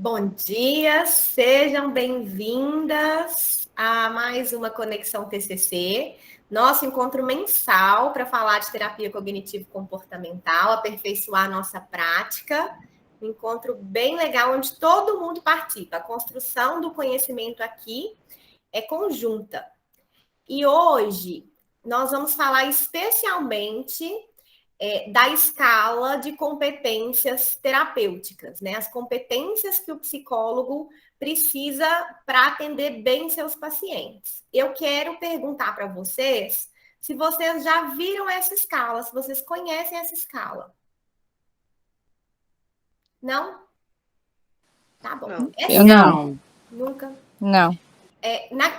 Bom dia, sejam bem-vindas a mais uma Conexão TCC, nosso encontro mensal para falar de terapia cognitivo-comportamental, aperfeiçoar a nossa prática. Um encontro bem legal onde todo mundo participa. A construção do conhecimento aqui é conjunta. E hoje nós vamos falar especialmente da escala de competências terapêuticas, né? As competências que o psicólogo precisa para atender bem seus pacientes. Eu quero perguntar para vocês se vocês já viram essa escala, se vocês conhecem essa escala. Não? Tá bom. Não. Eu não. Nunca? Não.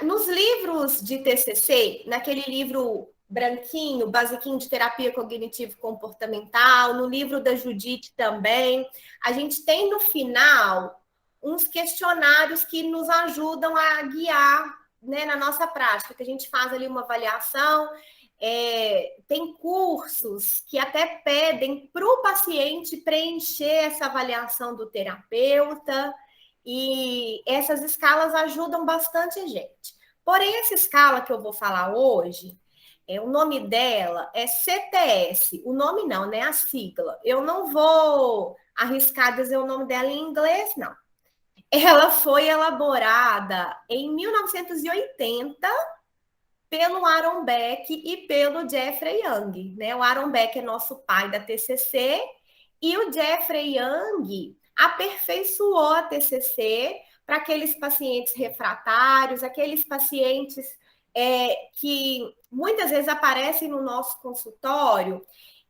Nos livros de TCC, naquele livro branquinho, basiquinho de terapia cognitivo-comportamental, no livro da Judite também, a gente tem no final uns questionários que nos ajudam a guiar, né, na nossa prática, que a gente faz ali uma avaliação. Tem cursos que até pedem para o paciente preencher essa avaliação do terapeuta. E essas escalas ajudam bastante a gente. Porém, essa escala que eu vou falar hoje, o nome dela é CTS. O nome não, né? A sigla. Eu não vou arriscar dizer o nome dela em inglês, não. Ela foi elaborada em 1980 pelo Aaron Beck e pelo Jeffrey Young, né? O Aaron Beck é nosso pai da TCC e o Jeffrey Young aperfeiçoou a TCC para aqueles pacientes refratários, aqueles pacientes que muitas vezes aparecem no nosso consultório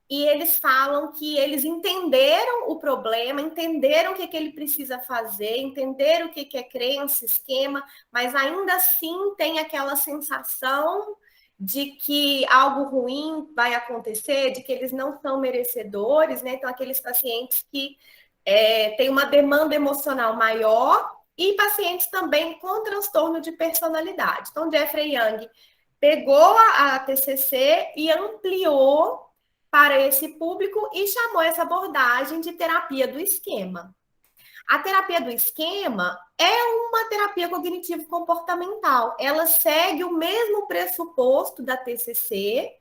e eles falam que eles entenderam o problema, entenderam o que ele precisa fazer, entenderam o que é crença, esquema, mas ainda assim tem aquela sensação de que algo ruim vai acontecer, de que eles não são merecedores, né? Então, aqueles pacientes que têm uma demanda emocional maior e pacientes também com transtorno de personalidade. Então, Jeffrey Young pegou a TCC e ampliou para esse público e chamou essa abordagem de terapia do esquema. A terapia do esquema é uma terapia cognitivo-comportamental. Ela segue o mesmo pressuposto da TCC,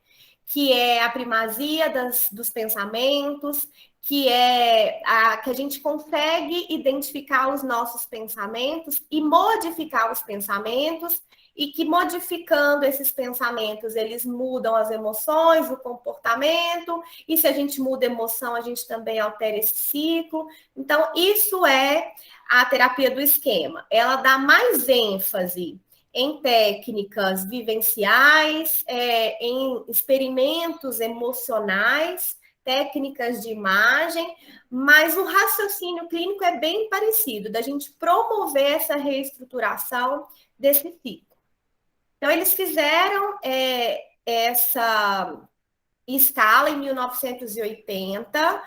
que é a primazia dos pensamentos, que é que a gente consegue identificar os nossos pensamentos e modificar os pensamentos, e que modificando esses pensamentos, eles mudam as emoções, o comportamento, e se a gente muda a emoção, a gente também altera esse ciclo. Então, isso é a terapia do esquema. Ela dá mais ênfase em técnicas vivenciais, em experimentos emocionais, técnicas de imagem, mas o raciocínio clínico é bem parecido, da gente promover essa reestruturação desse ciclo. Então, eles fizeram essa escala em 1980,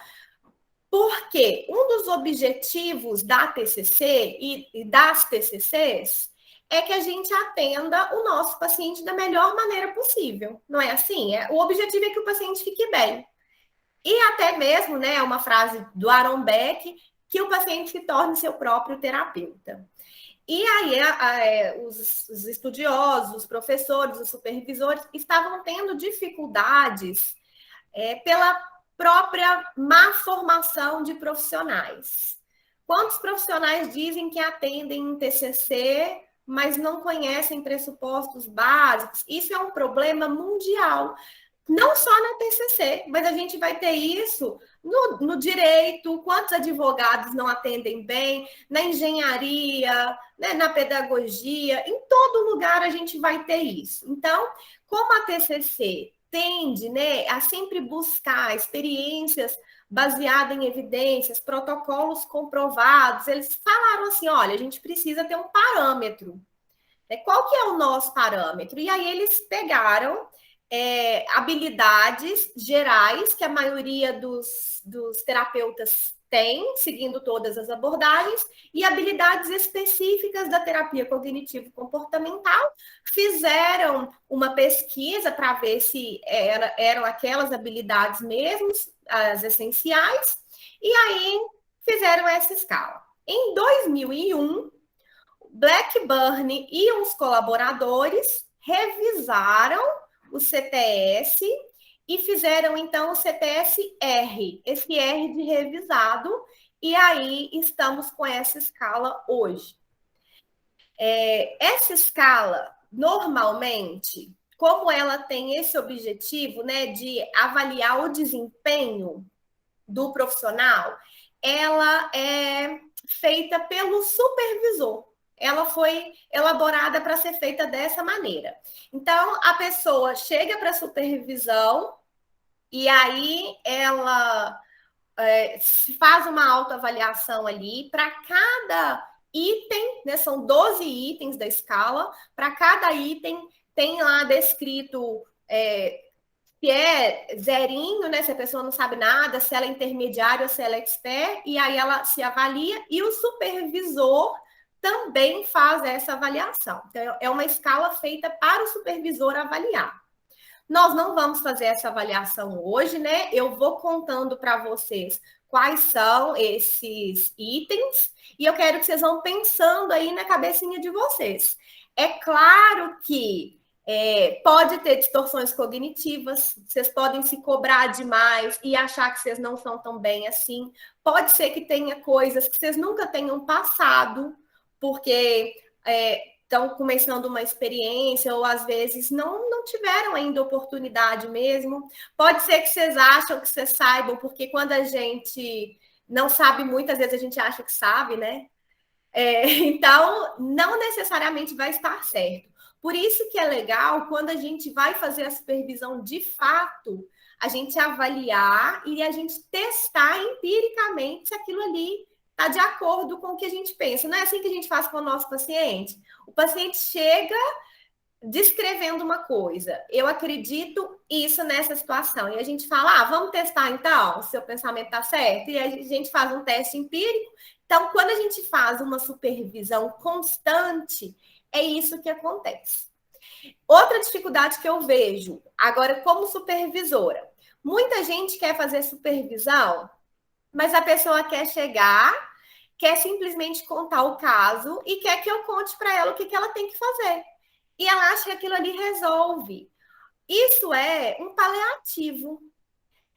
porque um dos objetivos da TCC e das TCCs é que a gente atenda o nosso paciente da melhor maneira possível. Não é assim? O objetivo é que o paciente fique bem. E até mesmo, né, uma frase do Aaron Beck, que o paciente se torne seu próprio terapeuta. E aí os estudiosos, os professores, os supervisores estavam tendo dificuldades pela própria má formação de profissionais. Quantos profissionais dizem que atendem em TCC, mas não conhecem pressupostos básicos? Isso é um problema mundial. Não só na TCC, mas a gente vai ter isso no direito, quantos advogados não atendem bem, na engenharia, né, na pedagogia, em todo lugar a gente vai ter isso. Então, como a TCC tende, né, a sempre buscar experiências baseadas em evidências, protocolos comprovados, eles falaram assim, olha, a gente precisa ter um parâmetro. Qual que é o nosso parâmetro? E aí eles pegaram habilidades gerais que a maioria dos terapeutas tem, seguindo todas as abordagens, e habilidades específicas da terapia cognitivo-comportamental. Fizeram uma pesquisa para ver se eram aquelas habilidades mesmo, as essenciais, e aí fizeram essa escala. Em 2001, Blackburn e uns colaboradores revisaram o CTS e fizeram, então, o CTS-R, esse R de revisado, e aí estamos com essa escala hoje. Essa escala, normalmente, como ela tem esse objetivo, né, de avaliar o desempenho do profissional, ela é feita pelo supervisor. Ela foi elaborada para ser feita dessa maneira. Então, a pessoa chega para a supervisão e aí ela faz uma autoavaliação ali para cada item, né? São 12 itens da escala, para cada item tem lá descrito se é zerinho, né? Se a pessoa não sabe nada, se ela é intermediária ou se ela é expert, e aí ela se avalia, e o supervisor também faz essa avaliação. Então, é uma escala feita para o supervisor avaliar. Nós não vamos fazer essa avaliação hoje, né? Eu vou contando para vocês quais são esses itens e eu quero que vocês vão pensando aí na cabecinha de vocês. É claro que pode ter distorções cognitivas, vocês podem se cobrar demais e achar que vocês não são tão bem assim. Pode ser que tenha coisas que vocês nunca tenham passado, porque estão começando uma experiência ou às vezes não tiveram ainda oportunidade mesmo. Pode ser que vocês acham que vocês saibam, porque quando a gente não sabe muito, às vezes a gente acha que sabe, né? Então, não necessariamente vai estar certo. Por isso que é legal, quando a gente vai fazer a supervisão de fato, a gente avaliar e a gente testar empiricamente se aquilo ali está de acordo com o que a gente pensa. Não é assim que a gente faz com o nosso paciente. O paciente chega descrevendo uma coisa. Eu acredito isso nessa situação. E a gente fala, vamos testar então, se o pensamento está certo. E a gente faz um teste empírico. Então, quando a gente faz uma supervisão constante, é isso que acontece. Outra dificuldade que eu vejo, agora como supervisora, muita gente quer fazer supervisão, mas a pessoa quer chegar, quer simplesmente contar o caso e quer que eu conte para ela o que ela tem que fazer. E ela acha que aquilo ali resolve. Isso é um paliativo.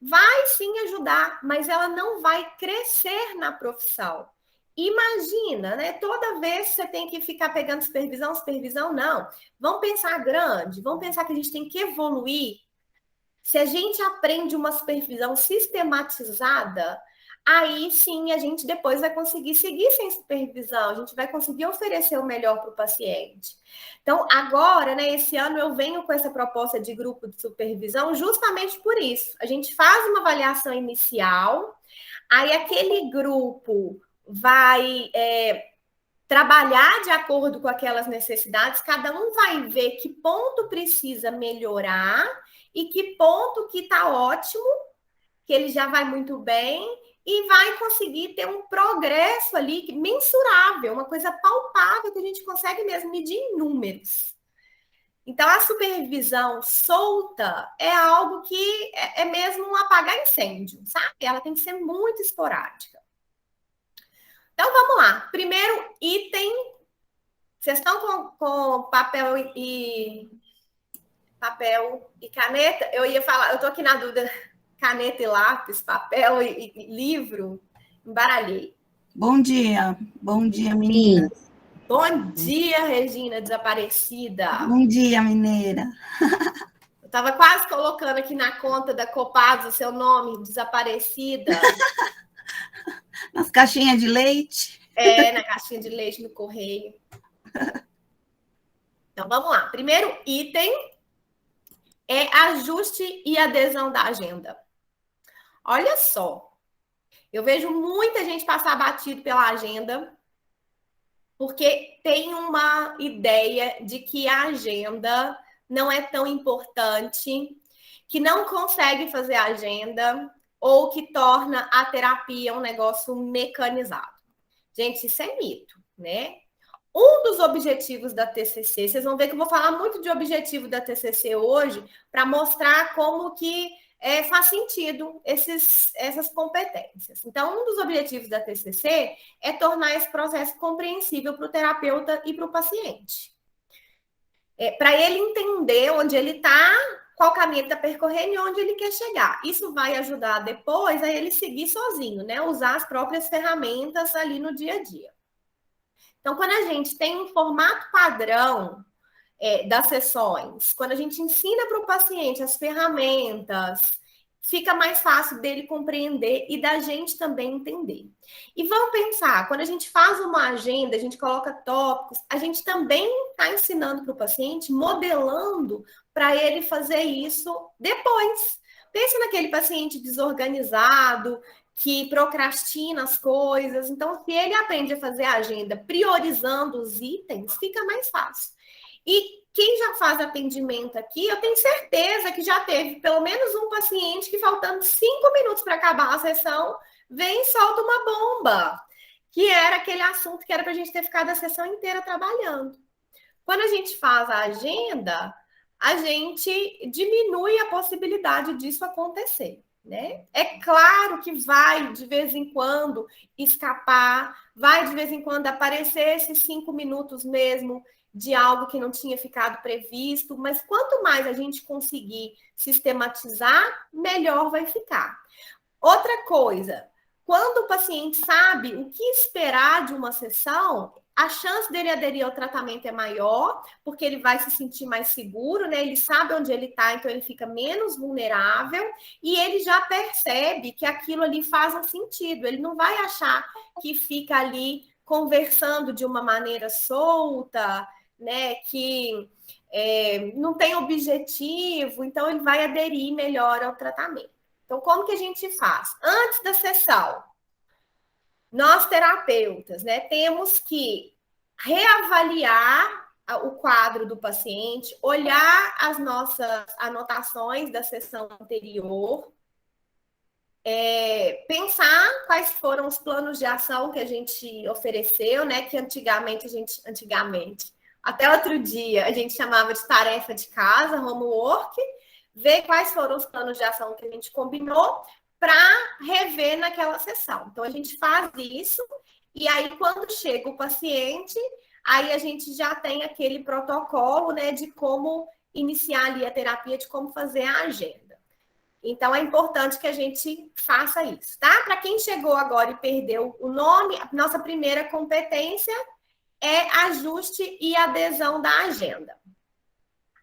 Vai sim ajudar, mas ela não vai crescer na profissão. Imagina, né? Toda vez você tem que ficar pegando supervisão, não. Vamos pensar grande, vamos pensar que a gente tem que evoluir. Se a gente aprende uma supervisão sistematizada, aí sim a gente depois vai conseguir seguir sem supervisão, a gente vai conseguir oferecer o melhor para o paciente. Então, agora, né, esse ano eu venho com essa proposta de grupo de supervisão justamente por isso. A gente faz uma avaliação inicial, aí aquele grupo vai trabalhar de acordo com aquelas necessidades, cada um vai ver que ponto precisa melhorar e que ponto que está ótimo, que ele já vai muito bem e vai conseguir ter um progresso ali mensurável, uma coisa palpável que a gente consegue mesmo medir em números. Então, a supervisão solta é algo que é mesmo um apagar incêndio, sabe? Ela tem que ser muito esporádica. Então, vamos lá. Primeiro item. Vocês estão com papel e caneta? Eu ia falar, eu estou aqui na dúvida, caneta e lápis, papel e livro, embaralhei. Bom dia meninas. Bom dia, Regina desaparecida. Bom dia, mineira. Eu estava quase colocando aqui na conta da Copados o seu nome, desaparecida. Nas caixinhas de leite. Na caixinha de leite no correio. Então, vamos lá. Primeiro item é ajuste e adesão da agenda. Olha só, eu vejo muita gente passar batido pela agenda porque tem uma ideia de que a agenda não é tão importante, que não consegue fazer a agenda ou que torna a terapia um negócio mecanizado. Gente, isso é mito, né? Um dos objetivos da TCC, vocês vão ver que eu vou falar muito de objetivo da TCC hoje, para mostrar como que faz sentido essas competências. Então, um dos objetivos da TCC é tornar esse processo compreensível para o terapeuta e para o paciente. Para ele entender onde ele está, qual caminho ele está percorrendo e onde ele quer chegar. Isso vai ajudar depois a ele seguir sozinho, né? Usar as próprias ferramentas ali no dia a dia. Então, quando a gente tem um formato padrão das sessões, quando a gente ensina para o paciente as ferramentas, fica mais fácil dele compreender e da gente também entender. E vamos pensar, quando a gente faz uma agenda, a gente coloca tópicos, a gente também está ensinando para o paciente, modelando para ele fazer isso depois. Pensa naquele paciente desorganizado, que procrastina as coisas. Então, se ele aprende a fazer a agenda priorizando os itens, fica mais fácil. E quem já faz atendimento aqui, eu tenho certeza que já teve pelo menos um paciente que, faltando 5 minutos para acabar a sessão, vem e solta uma bomba, que era aquele assunto que era para a gente ter ficado a sessão inteira trabalhando. Quando a gente faz a agenda, a gente diminui a possibilidade disso acontecer, né? É claro que vai, de vez em quando, escapar, vai, de vez em quando, aparecer esses 5 minutos mesmo de algo que não tinha ficado previsto, mas quanto mais a gente conseguir sistematizar, melhor vai ficar. Outra coisa, quando o paciente sabe o que esperar de uma sessão, a chance dele aderir ao tratamento é maior, porque ele vai se sentir mais seguro, né? Ele sabe onde ele está, então ele fica menos vulnerável e ele já percebe que aquilo ali faz um sentido. Ele não vai achar que fica ali conversando de uma maneira solta, né, que não tem objetivo, então ele vai aderir melhor ao tratamento. Então, como que a gente faz? Antes da sessão, nós terapeutas, né, temos que reavaliar o quadro do paciente, olhar as nossas anotações da sessão anterior, pensar quais foram os planos de ação que a gente ofereceu, né, que antigamente, até outro dia, a gente chamava de tarefa de casa, homework, ver quais foram os planos de ação que a gente combinou para rever naquela sessão. Então, a gente faz isso, e aí, quando chega o paciente, aí a gente já tem aquele protocolo, né, de como iniciar ali a terapia, de como fazer a agenda. Então, é importante que a gente faça isso, tá? Para quem chegou agora e perdeu o nome, a nossa primeira competência é ajuste e adesão da agenda.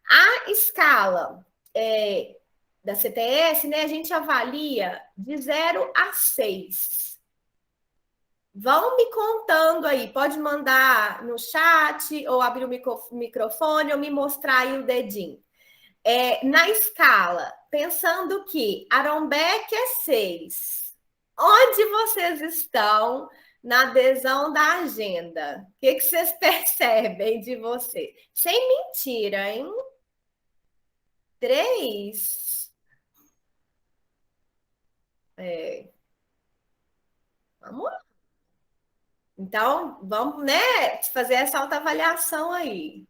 A escala da CTS, né, a gente avalia de 0 a 6. Vão me contando aí, pode mandar no chat, ou abrir o microfone, ou me mostrar aí o dedinho. Na escala, pensando que Arombeck é 6, onde vocês estão na adesão da agenda? O que vocês percebem de você? Sem mentira, hein? 3. Vamos lá. Então, vamos, né, fazer essa autoavaliação aí.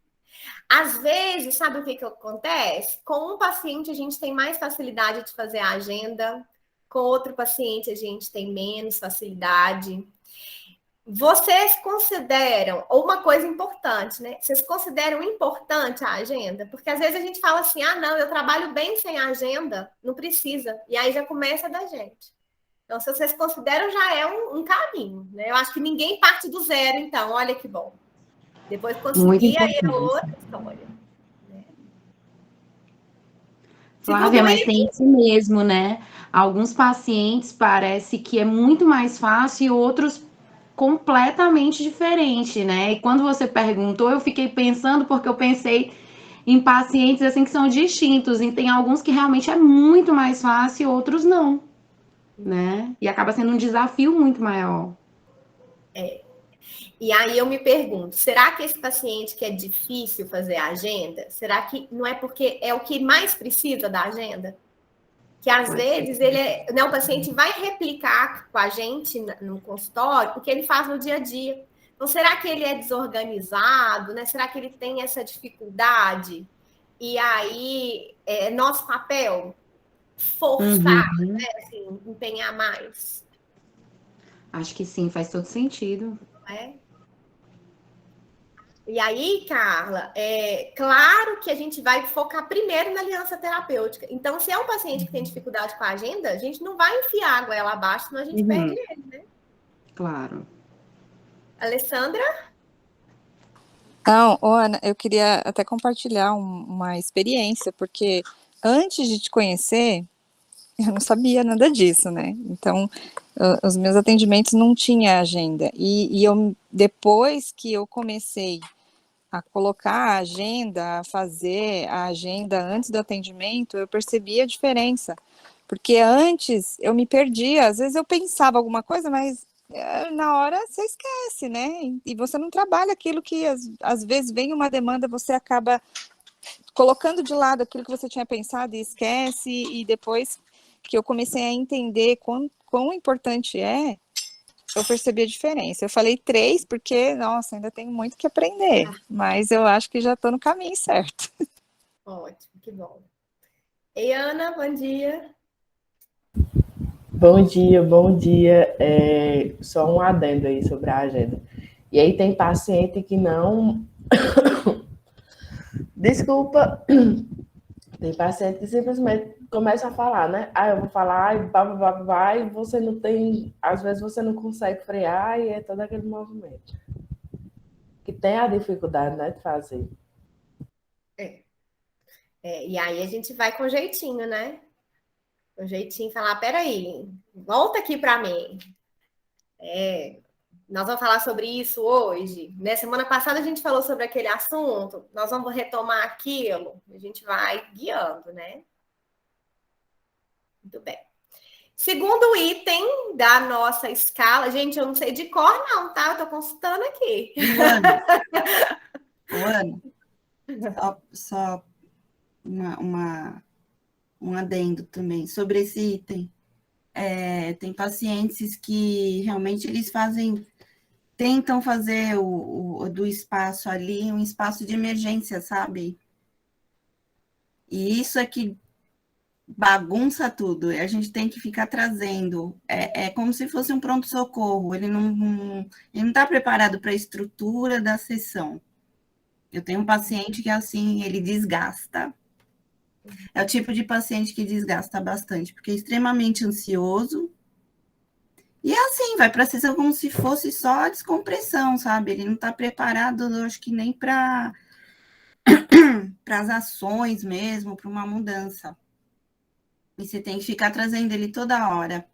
Às vezes, sabe o que acontece? Com um paciente, a gente tem mais facilidade de fazer a agenda, com outro paciente, a gente tem menos facilidade. Vocês consideram, ou uma coisa importante, né? Vocês consideram importante a agenda? Porque às vezes a gente fala assim, não, eu trabalho bem sem agenda, não precisa. E aí já começa da gente. Então, se vocês consideram, já é um caminho, né? Eu acho que ninguém parte do zero, então, olha que bom. Depois conseguir, aí é outra história. Né? Flávia, mas tem isso mesmo, né? Alguns pacientes parece que é muito mais fácil e outros completamente diferente, né? E quando você perguntou, eu fiquei pensando, porque eu pensei em pacientes assim que são distintos, e tem alguns que realmente é muito mais fácil e outros não, né? E acaba sendo um desafio muito maior. E aí eu me pergunto, será que esse paciente que é difícil fazer a agenda, será que não é porque é o que mais precisa da agenda? Que às vezes o paciente vai replicar com a gente no consultório o que ele faz no dia a dia. Então, será que ele é desorganizado, né? Será que ele tem essa dificuldade? E aí, nosso papel forçar, né? Assim, empenhar mais. Acho que sim, faz todo sentido. Né? E aí, Carla, é claro que a gente vai focar primeiro na aliança terapêutica. Então, se é um paciente que tem dificuldade com a agenda, a gente não vai enfiar a goela abaixo, senão a gente perde ele, né? Claro. Alessandra? Não, Ana, eu queria até compartilhar uma experiência, porque antes de te conhecer, eu não sabia nada disso, né? Então, os meus atendimentos não tinha agenda. E eu, depois que eu comecei a colocar a agenda, a fazer a agenda antes do atendimento, eu percebi a diferença. Porque antes eu me perdia, às vezes eu pensava alguma coisa, mas na hora você esquece, né? E você não trabalha aquilo que às vezes vem uma demanda, você acaba colocando de lado aquilo que você tinha pensado e esquece, e depois que eu comecei a entender quão importante eu percebi a diferença. Eu falei 3 porque, nossa, ainda tenho muito que aprender, mas eu acho que já estou no caminho certo. Ótimo, que bom. Ei, Ana, bom dia. Bom dia, bom dia. Só um adendo aí sobre a agenda. E aí tem paciente que não... Desculpa. Tem paciente que simplesmente começa a falar, né? Eu vou falar, e você não tem... Às vezes você não consegue frear e é todo aquele movimento. Que tem a dificuldade, né, de fazer. E aí a gente vai com jeitinho, né? Com jeitinho, falar, peraí, volta aqui para mim. Nós vamos falar sobre isso hoje. Né? Semana passada a gente falou sobre aquele assunto, nós vamos retomar aquilo, a gente vai guiando, né? Muito bem. Segundo item da nossa escala, gente, eu não sei de cor não, tá? Eu tô consultando aqui. Ana, só um adendo também sobre esse item. Tem pacientes que realmente eles tentam fazer do espaço ali um espaço de emergência, sabe? E isso é que bagunça tudo. A gente tem que ficar trazendo. É como se fosse um pronto-socorro. Ele não está preparado para a estrutura da sessão. Eu tenho um paciente que, assim, ele desgasta. É o tipo de paciente que desgasta bastante, porque é extremamente ansioso. E assim, vai para a sessão como se fosse só a descompressão, sabe? Ele não está preparado, eu acho que nem para as ações mesmo, para uma mudança. E você tem que ficar trazendo ele toda hora.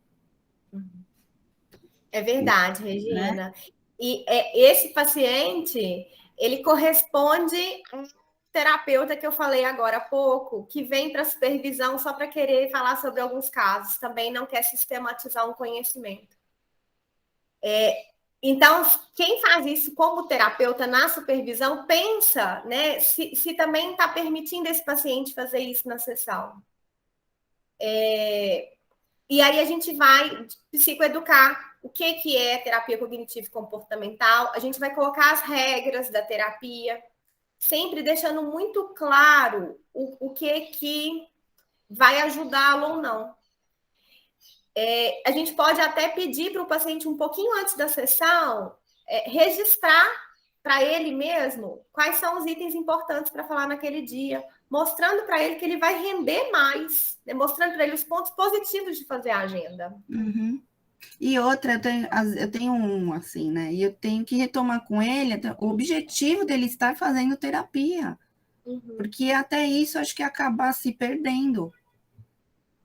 É verdade, Regina. Né? E esse paciente, ele corresponde a um terapeuta que eu falei agora há pouco, que vem para supervisão só para querer falar sobre alguns casos, também não quer sistematizar um conhecimento. Então, quem faz isso como terapeuta na supervisão, pensa, né, se também está permitindo esse paciente fazer isso na sessão. E aí a gente vai psicoeducar o que é terapia cognitivo-comportamental, a gente vai colocar as regras da terapia, sempre deixando muito claro o que vai ajudá-lo ou não. A gente pode até pedir para o paciente um pouquinho antes da sessão registrar para ele mesmo quais são os itens importantes para falar naquele dia, mostrando para ele que ele vai render mais, né? Mostrando para ele os pontos positivos de fazer a agenda. Uhum. E outra, eu tenho um assim, né? E eu tenho que retomar com ele o objetivo dele estar fazendo terapia. Uhum. Porque até isso acho que acabar se perdendo.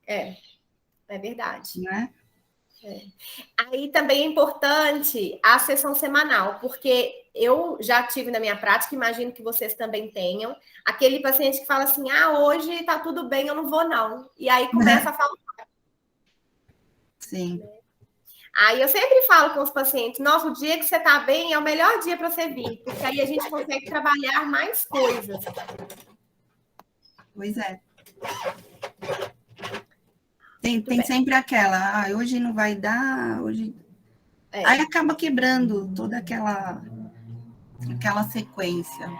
É verdade. Né? Aí também é importante a sessão semanal, porque eu já tive na minha prática, imagino que vocês também tenham, aquele paciente que fala assim, hoje tá tudo bem, eu não vou não. E aí começa a faltar. Sim. Aí eu sempre falo com os pacientes, nossa, o dia que você tá bem é o melhor dia para você vir, porque aí a gente consegue trabalhar mais coisas. Pois é. Tem sempre aquela, hoje não vai dar, hoje... Aí acaba quebrando toda aquela sequência.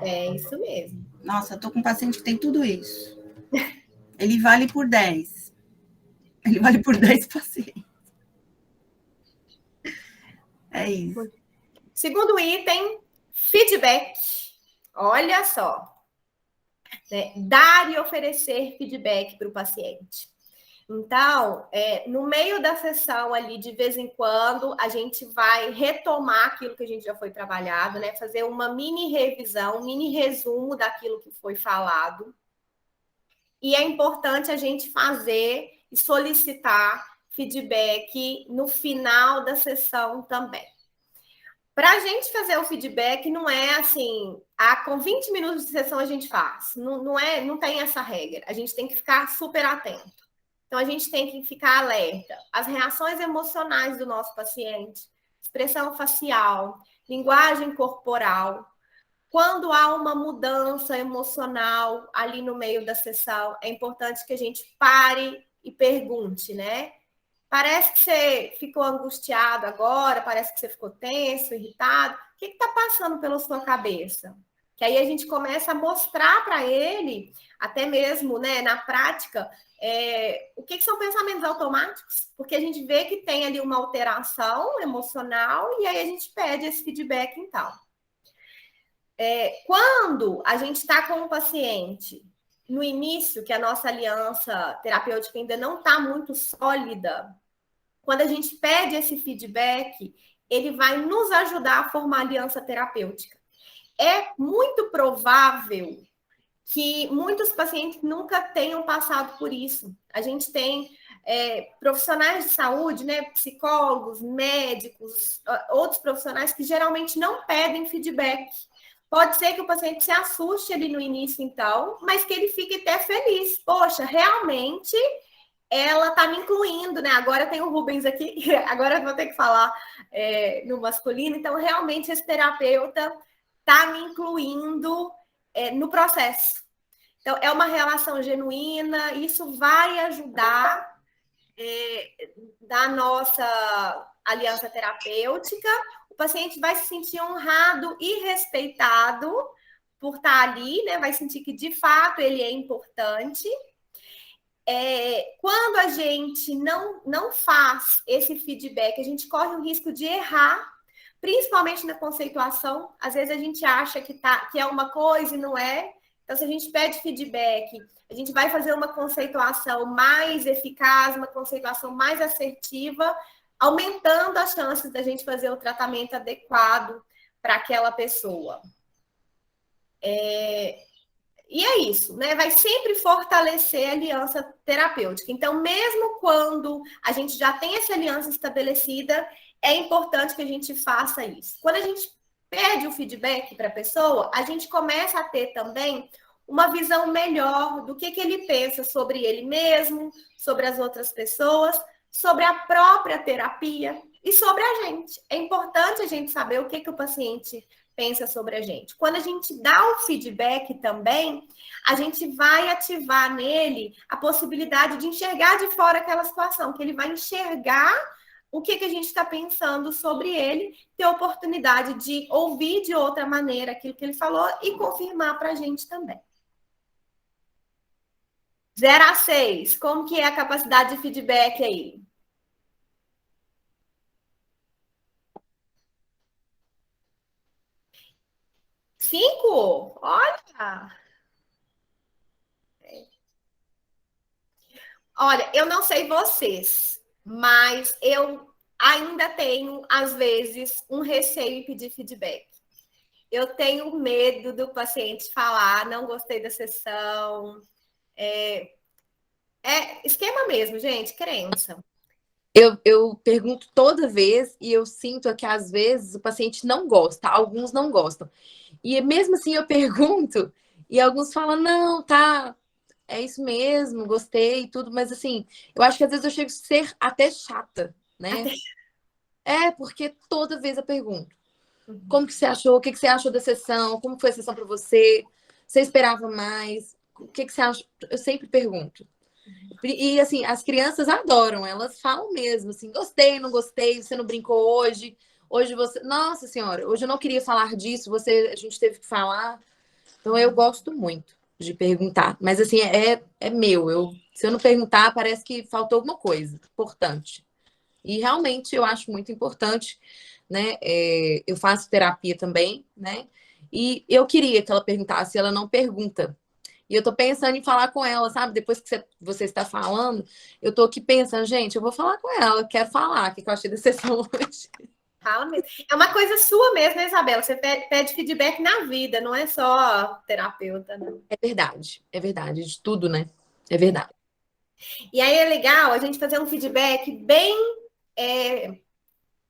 É isso mesmo. Nossa, eu tô com um paciente que tem tudo isso. ele vale por 10. Ele vale por 10 pacientes. É isso. Segundo item, feedback. Olha só. Né? Dar e oferecer feedback para o paciente. Então, no meio da sessão ali, de vez em quando, a gente vai retomar aquilo que a gente já foi trabalhado, né? Fazer uma mini revisão, um mini resumo daquilo que foi falado. E é importante a gente fazer e solicitar feedback no final da sessão também. Para a gente fazer o feedback, não é assim, com 20 minutos de sessão a gente faz. Não tem essa regra. A gente tem que ficar super atento. Então, a gente tem que ficar alerta. As reações emocionais do nosso paciente, expressão facial, linguagem corporal. Quando há uma mudança emocional ali no meio da sessão, é importante que a gente pare e pergunte, né? Parece que você ficou angustiado agora, parece que você ficou tenso, irritado. O que está passando pela sua cabeça? Que aí a gente começa a mostrar para ele, até mesmo, né, na prática, o que são pensamentos automáticos, porque a gente vê que tem ali uma alteração emocional e aí a gente pede esse feedback, então. Quando a gente está com um paciente no início, que a nossa aliança terapêutica ainda não está muito sólida, quando a gente pede esse feedback, ele vai nos ajudar a formar aliança terapêutica. É muito provável que muitos pacientes nunca tenham passado por isso. A gente tem profissionais de saúde, né, psicólogos, médicos, outros profissionais que geralmente não pedem feedback. Pode ser que o paciente se assuste ali no início, então, mas que ele fique até feliz. Poxa, realmente ela está me incluindo, né? Agora tem o Rubens aqui, agora eu vou ter que falar no masculino. Então, realmente, esse terapeuta está me incluindo no processo. Então, é uma relação genuína, isso vai ajudar da nossa aliança terapêutica. O paciente vai se sentir honrado e respeitado por estar ali, né? Vai sentir que, de fato, ele é importante. Quando a gente não faz esse feedback, a gente corre o risco de errar, principalmente na conceituação. Às vezes a gente acha que é uma coisa e não é. Então, se a gente pede feedback, a gente vai fazer uma conceituação mais eficaz, uma conceituação mais assertiva, aumentando as chances da gente fazer o tratamento adequado para aquela pessoa. E é isso, né? Vai sempre fortalecer a aliança terapêutica. Então, mesmo quando a gente já tem essa aliança estabelecida, é importante que a gente faça isso. Quando a gente pede o feedback para a pessoa, a gente começa a ter também uma visão melhor do que ele pensa sobre ele mesmo, sobre as outras pessoas, sobre a própria terapia e sobre a gente. É importante a gente saber o que o paciente pensa sobre a gente. Quando a gente dá o feedback também, a gente vai ativar nele a possibilidade de enxergar de fora aquela situação, que ele vai enxergar o que a gente está pensando sobre ele, ter a oportunidade de ouvir de outra maneira aquilo que ele falou e confirmar para a gente também. 0 a 6, como que é a capacidade de feedback aí? Cinco? Olha! Olha, eu não sei vocês, mas eu ainda tenho, às vezes, um receio em pedir feedback. Eu tenho medo do paciente falar, não gostei da sessão. Esquema mesmo, gente, crença. Eu pergunto toda vez e eu sinto que às vezes o paciente não gosta, alguns não gostam. E mesmo assim eu pergunto e alguns falam, não, tá, é isso mesmo, gostei e tudo, mas assim, eu acho que às vezes eu chego a ser até chata, né? Porque toda vez eu pergunto. Como que você achou? O que você achou da sessão? Como foi a sessão para você? Você esperava mais? O que você acha? Eu sempre pergunto. E, assim, as crianças adoram. Elas falam mesmo, assim, gostei, não gostei, você não brincou hoje. Hoje você... Nossa Senhora, hoje eu não queria falar disso, a gente teve que falar. Então, eu gosto muito. de perguntar. Mas, assim, é meu. Se eu não perguntar, parece que faltou alguma coisa importante. E, realmente, eu acho muito importante, né? Eu faço terapia também, né? E eu queria que ela perguntasse, ela não pergunta. E eu tô pensando em falar com ela, sabe? Depois que você está falando, eu tô aqui pensando, gente, eu vou falar com ela, eu quero falar, o que eu achei da sessão hoje. Fala mesmo. É uma coisa sua mesmo, né, Isabela? Você pede feedback na vida, não é só terapeuta, não. É verdade, de tudo, né? É verdade. E aí é legal a gente fazer um feedback bem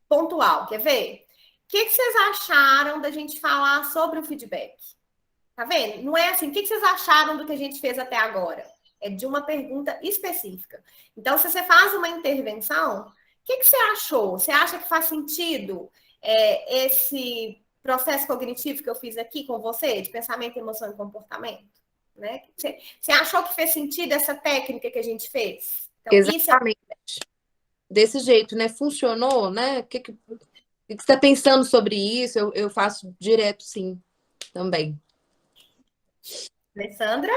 pontual, quer ver? O que vocês acharam da gente falar sobre o feedback? Tá vendo? Não é assim, o que vocês acharam do que a gente fez até agora? É de uma pergunta específica. Então, se você faz uma intervenção, o que você achou? Você acha que faz sentido esse processo cognitivo que eu fiz aqui com você, de pensamento, emoção e comportamento? Né? Você achou que fez sentido essa técnica que a gente fez? Então, Exatamente. Desse jeito, né? Funcionou, né? O que você está pensando sobre isso? Eu faço direto, sim, também. Alessandra?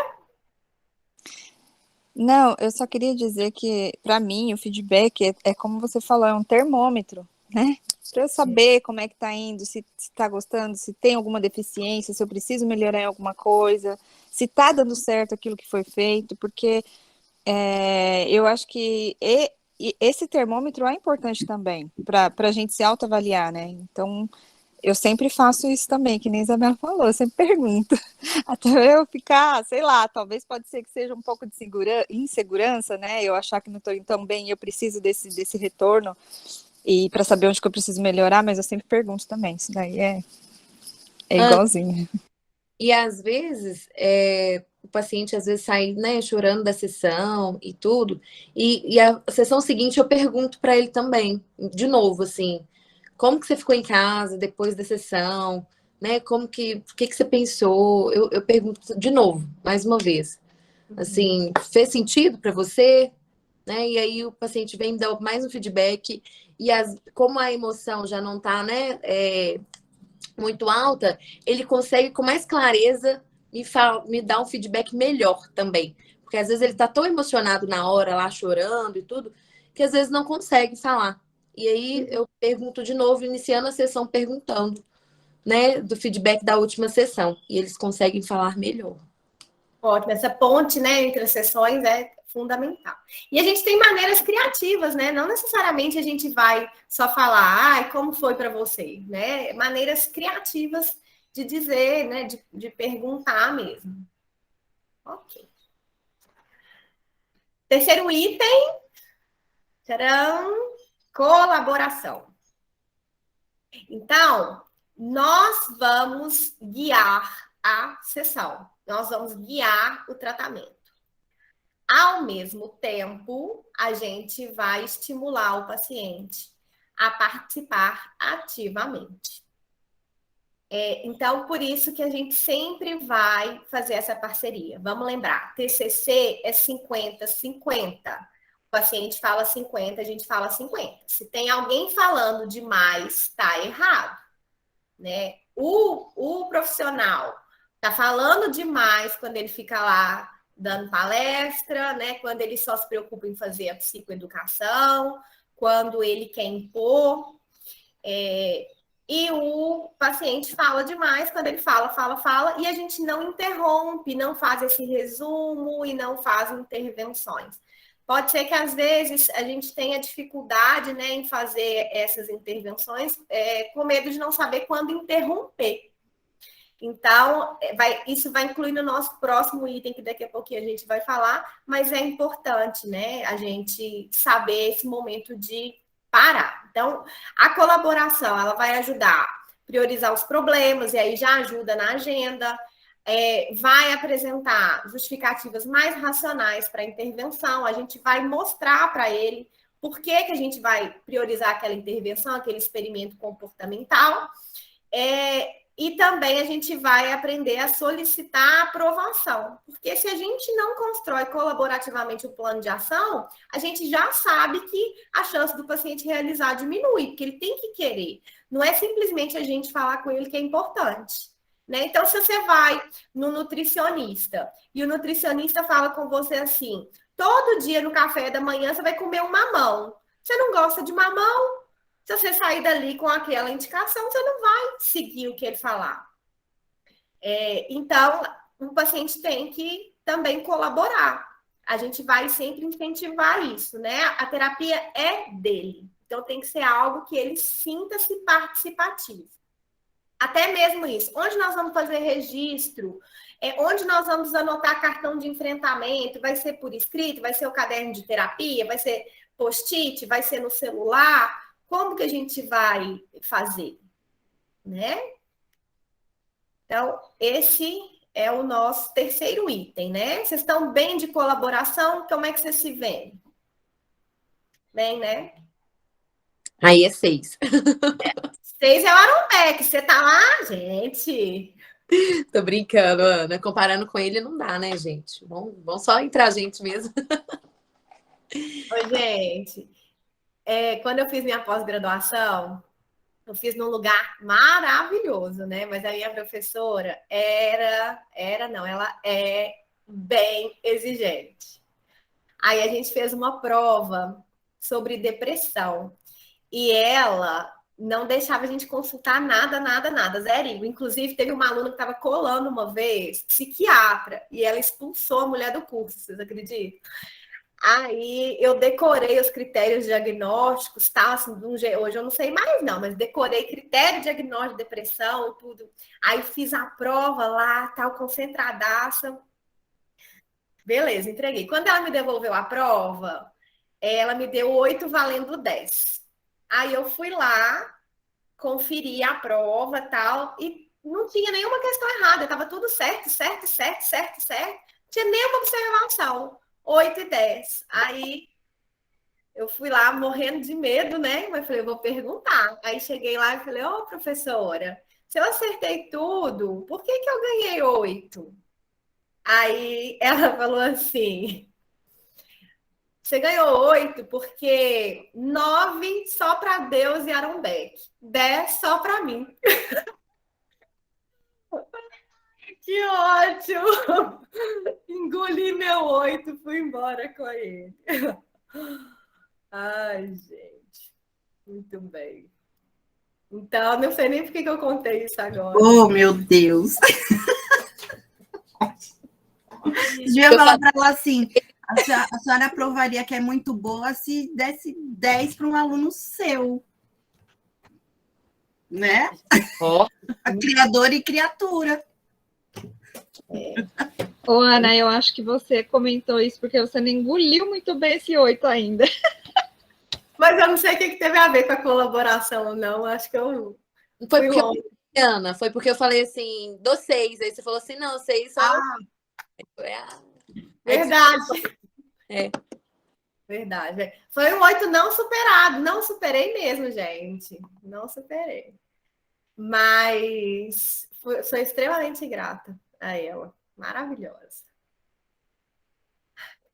Não, eu só queria dizer que, para mim, o feedback é como você falou, é um termômetro, né? Para eu saber como é que tá indo, se tá gostando, se tem alguma deficiência, se eu preciso melhorar em alguma coisa, se tá dando certo aquilo que foi feito, porque eu acho que esse termômetro é importante também, para a gente se autoavaliar, né? Então, eu sempre faço isso também, que nem a Isabela falou, eu sempre pergunto. Até eu ficar, sei lá, talvez pode ser que seja um pouco de insegurança, né? Eu achar que não estou indo tão bem e eu preciso desse retorno e para saber onde que eu preciso melhorar, mas eu sempre pergunto também. Isso daí é igualzinho. E às vezes o paciente às vezes sai, né, chorando da sessão e tudo, e a sessão seguinte eu pergunto para ele também, de novo, assim, como que você ficou em casa depois da sessão, né? O que você pensou? Eu pergunto de novo, mais uma vez. Assim, fez sentido para você? Né? E aí o paciente vem me dar mais um feedback, e como a emoção já não está, né, muito alta, ele consegue com mais clareza me dar um feedback melhor também. Porque às vezes ele está tão emocionado na hora, lá chorando e tudo, que às vezes não consegue falar. E aí eu pergunto de novo, iniciando a sessão perguntando, né, do feedback da última sessão. E eles conseguem falar melhor. Ótimo, essa ponte, né, entre as sessões é fundamental. E a gente tem maneiras criativas, né? Não necessariamente a gente vai só falar, ai, como foi para você, né? Maneiras criativas de dizer, né, de perguntar mesmo. Ok. Terceiro item, tcharam, colaboração. Então, nós vamos guiar a sessão, nós vamos guiar o tratamento. Ao mesmo tempo, a gente vai estimular o paciente a participar ativamente. Então, por isso que a gente sempre vai fazer essa parceria. Vamos lembrar, TCC é 50-50. O paciente fala 50, a gente fala 50. Se tem alguém falando demais, está errado, né? O profissional está falando demais quando ele fica lá dando palestra, né? Quando ele só se preocupa em fazer a psicoeducação, quando ele quer impor. E o paciente fala demais, quando ele fala, e a gente não interrompe, não faz esse resumo e não faz intervenções. Pode ser que, às vezes, a gente tenha dificuldade, né, em fazer essas intervenções, com medo de não saber quando interromper. Então, isso vai incluir no nosso próximo item, que daqui a pouquinho a gente vai falar, mas é importante, né, a gente saber esse momento de parar. Então, a colaboração, ela vai ajudar a priorizar os problemas, e aí já ajuda na agenda, vai apresentar justificativas mais racionais para a intervenção, a gente vai mostrar para ele por que a gente vai priorizar aquela intervenção, aquele experimento comportamental, e também a gente vai aprender a solicitar aprovação, porque se a gente não constrói colaborativamente o plano de ação, a gente já sabe que a chance do paciente realizar diminui, porque ele tem que querer. Não é simplesmente a gente falar com ele que é importante. né? Então, se você vai no nutricionista e o nutricionista fala com você assim, todo dia no café da manhã você vai comer um mamão. Você não gosta de mamão? Se você sair dali com aquela indicação, você não vai seguir o que ele falar. Então, o paciente tem que também colaborar. A gente vai sempre incentivar isso, né? A terapia é dele. Então, tem que ser algo que ele sinta-se participativo. Até mesmo isso. Onde nós vamos fazer registro? Onde nós vamos anotar cartão de enfrentamento? Vai ser por escrito? Vai ser o caderno de terapia? Vai ser post-it? Vai ser no celular? Como que a gente vai fazer? Né? Então, esse é o nosso terceiro item, né? Vocês estão bem de colaboração? Como é que vocês se veem? Bem, né? Aí é 6. 6 é o Aronbeck. Você tá lá, gente? Tô brincando, Ana. Comparando com ele não dá, né, gente? Vamos só entrar a gente mesmo. Oi, gente. Quando eu fiz minha pós-graduação, eu fiz num lugar maravilhoso, né? Mas a minha professora ela é bem exigente. Aí a gente fez uma prova sobre depressão. E ela não deixava a gente consultar nada, zerinho. Inclusive, teve uma aluna que estava colando uma vez, psiquiatra, e ela expulsou a mulher do curso, vocês acreditam? Aí eu decorei os critérios diagnósticos, tá? Assim, hoje eu não sei mais, não, mas decorei critério diagnóstico de depressão e tudo. Aí fiz a prova lá, tal, concentradaça. Beleza, entreguei. Quando ela me devolveu a prova, ela me deu 8 valendo 10. Aí eu fui lá, conferi a prova e tal, e não tinha nenhuma questão errada, estava tudo certo. Não tinha nenhuma observação. 8 e 10. Aí eu fui lá morrendo de medo, né? Mas falei, eu vou perguntar. Aí cheguei lá e falei, ô, professora, se eu acertei tudo, por que eu ganhei 8? Aí ela falou assim, você ganhou 8 porque 9 só para Deus e Aronbeck, 10 só para mim. Que ótimo! Engoli meu 8, fui embora com ele. Ai, gente. Muito bem. Então, não sei nem por que eu contei isso agora. Oh, meu Deus! Devia falar para ela assim, a senhora aprovaria que é muito boa se desse 10 para um aluno seu. Né? Ó. A criadora e criatura. Ô, Ana, eu acho que você comentou isso porque você não engoliu muito bem esse 8 ainda. Mas eu não sei o que teve a ver com a colaboração ou não. Acho que eu Foi porque, Ana, foi porque eu falei assim, dou 6. Aí você falou assim, não, 6 só. Verdade. É. Verdade. Foi um 8 não superado. Não superei mesmo, gente. Não superei. Mas sou extremamente grata a ela. Maravilhosa.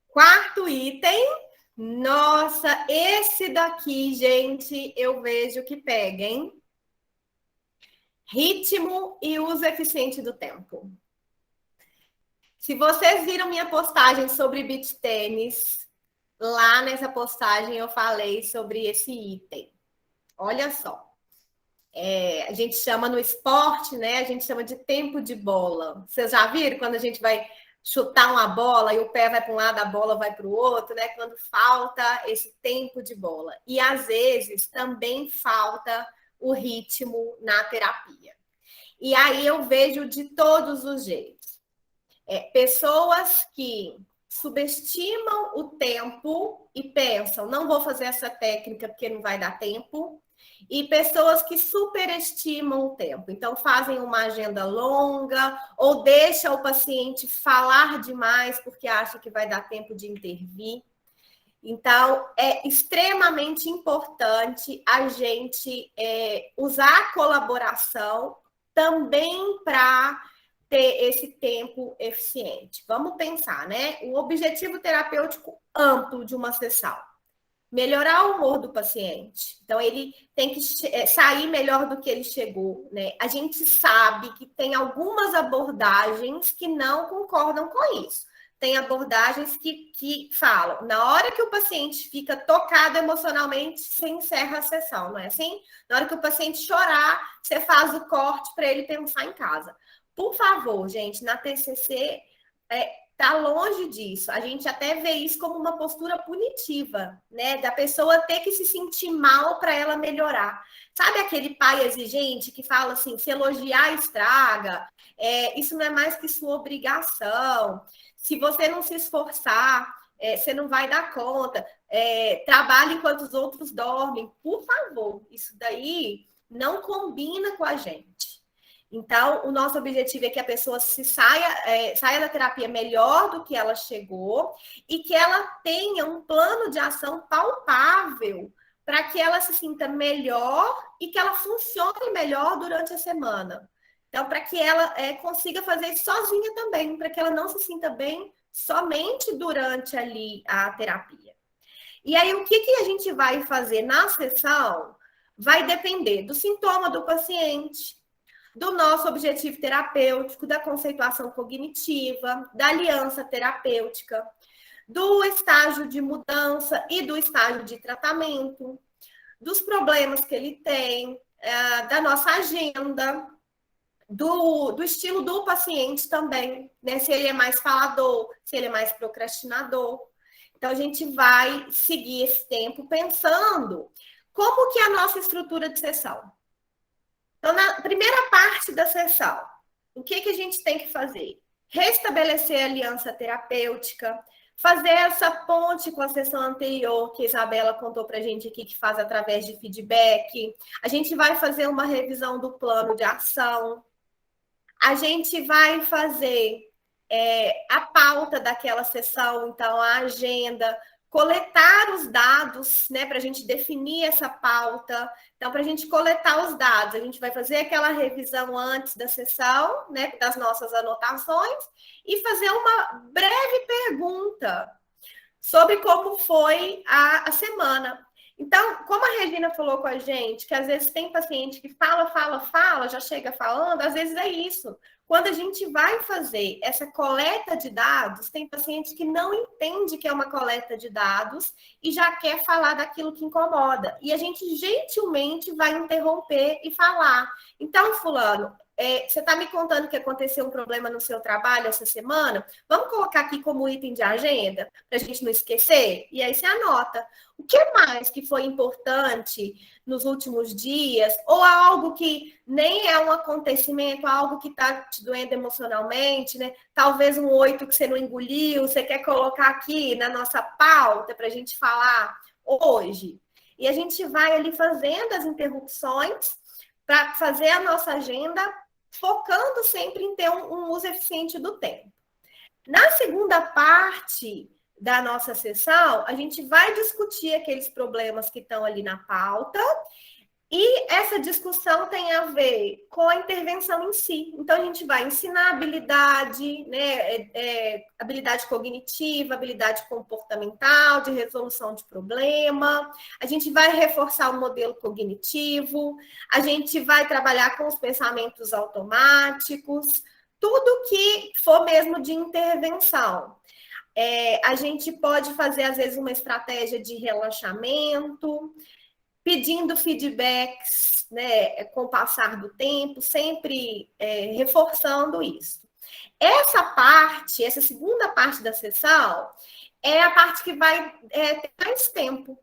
Quarto item. Nossa, esse daqui, gente, eu vejo que pega, hein? Ritmo e uso eficiente do tempo. Se vocês viram minha postagem sobre beach tênis, lá nessa postagem eu falei sobre esse item. Olha só. A gente chama no esporte, né? A gente chama de tempo de bola. Vocês já viram quando a gente vai chutar uma bola e o pé vai para um lado, a bola vai para o outro, né? Quando falta esse tempo de bola. E às vezes também falta o ritmo na terapia. E aí eu vejo de todos os jeitos. Pessoas que subestimam o tempo e pensam, não vou fazer essa técnica porque não vai dar tempo. E pessoas que superestimam o tempo. Então, fazem uma agenda longa ou deixam o paciente falar demais porque acha que vai dar tempo de intervir. Então, é extremamente importante a gente usar a colaboração também para ter esse tempo eficiente. Vamos pensar, né? O objetivo terapêutico amplo de uma sessão. melhorar o humor do paciente. Então, ele tem que sair melhor do que ele chegou, né? A gente sabe que tem algumas abordagens que não concordam com isso. Tem abordagens que falam, na hora que o paciente fica tocado emocionalmente, você encerra a sessão, não é assim? Na hora que o paciente chorar, você faz o corte para ele pensar em casa. Por favor, gente, na TCC, tá longe disso. A gente até vê isso como uma postura punitiva, né? Da pessoa ter que se sentir mal para ela melhorar. Sabe aquele pai exigente que fala assim, se elogiar estraga, isso não é mais que sua obrigação. Se você não se esforçar, você não vai dar conta. Trabalhe enquanto os outros dormem. Por favor, isso daí não combina com a gente. Então, o nosso objetivo é que a pessoa saia da terapia melhor do que ela chegou e que ela tenha um plano de ação palpável para que ela se sinta melhor e que ela funcione melhor durante a semana. Então, para que ela consiga fazer isso sozinha também, para que ela não se sinta bem somente durante ali a terapia. E aí, o que a gente vai fazer na sessão vai depender do sintoma do paciente, do nosso objetivo terapêutico, da conceituação cognitiva, da aliança terapêutica, do estágio de mudança e do estágio de tratamento, dos problemas que ele tem, da nossa agenda, do estilo do paciente também, né? Se ele é mais falador, se ele é mais procrastinador. Então, a gente vai seguir esse tempo pensando como que é a nossa estrutura de sessão. Então, na primeira parte da sessão, o que a gente tem que fazer? Restabelecer a aliança terapêutica, fazer essa ponte com a sessão anterior, que a Isabela contou para a gente aqui, que faz através de feedback. A gente vai fazer uma revisão do plano de ação. A gente vai fazer a pauta daquela sessão, então a agenda, coletar os dados, né, para a gente definir essa pauta. Então, para a gente coletar os dados, a gente vai fazer aquela revisão antes da sessão, né, das nossas anotações, e fazer uma breve pergunta sobre como foi a semana. Então, como a Regina falou com a gente, que às vezes tem paciente que fala, já chega falando, às vezes é isso. Quando a gente vai fazer essa coleta de dados, tem paciente que não entende que é uma coleta de dados e já quer falar daquilo que incomoda. E a gente gentilmente vai interromper e falar. Então, fulano, você está me contando que aconteceu um problema no seu trabalho essa semana? Vamos colocar aqui como item de agenda, para a gente não esquecer? E aí você anota. O que mais que foi importante nos últimos dias? Ou algo que nem é um acontecimento, algo que está te doendo emocionalmente, né? Talvez um 8 que você não engoliu, você quer colocar aqui na nossa pauta para a gente falar hoje. E a gente vai ali fazendo as interrupções para fazer a nossa agenda, focando sempre em ter um uso eficiente do tempo. Na segunda parte da nossa sessão, a gente vai discutir aqueles problemas que estão ali na pauta, e essa discussão tem a ver com a intervenção em si. Então, a gente vai ensinar habilidade, né, habilidade cognitiva, habilidade comportamental, de resolução de problema. A gente vai reforçar o modelo cognitivo, a gente vai trabalhar com os pensamentos automáticos, tudo que for mesmo de intervenção. A gente pode fazer, às vezes, uma estratégia de relaxamento, pedindo feedbacks, né, com o passar do tempo, sempre reforçando isso. Essa segunda parte da sessão, é a parte que vai ter mais tempo.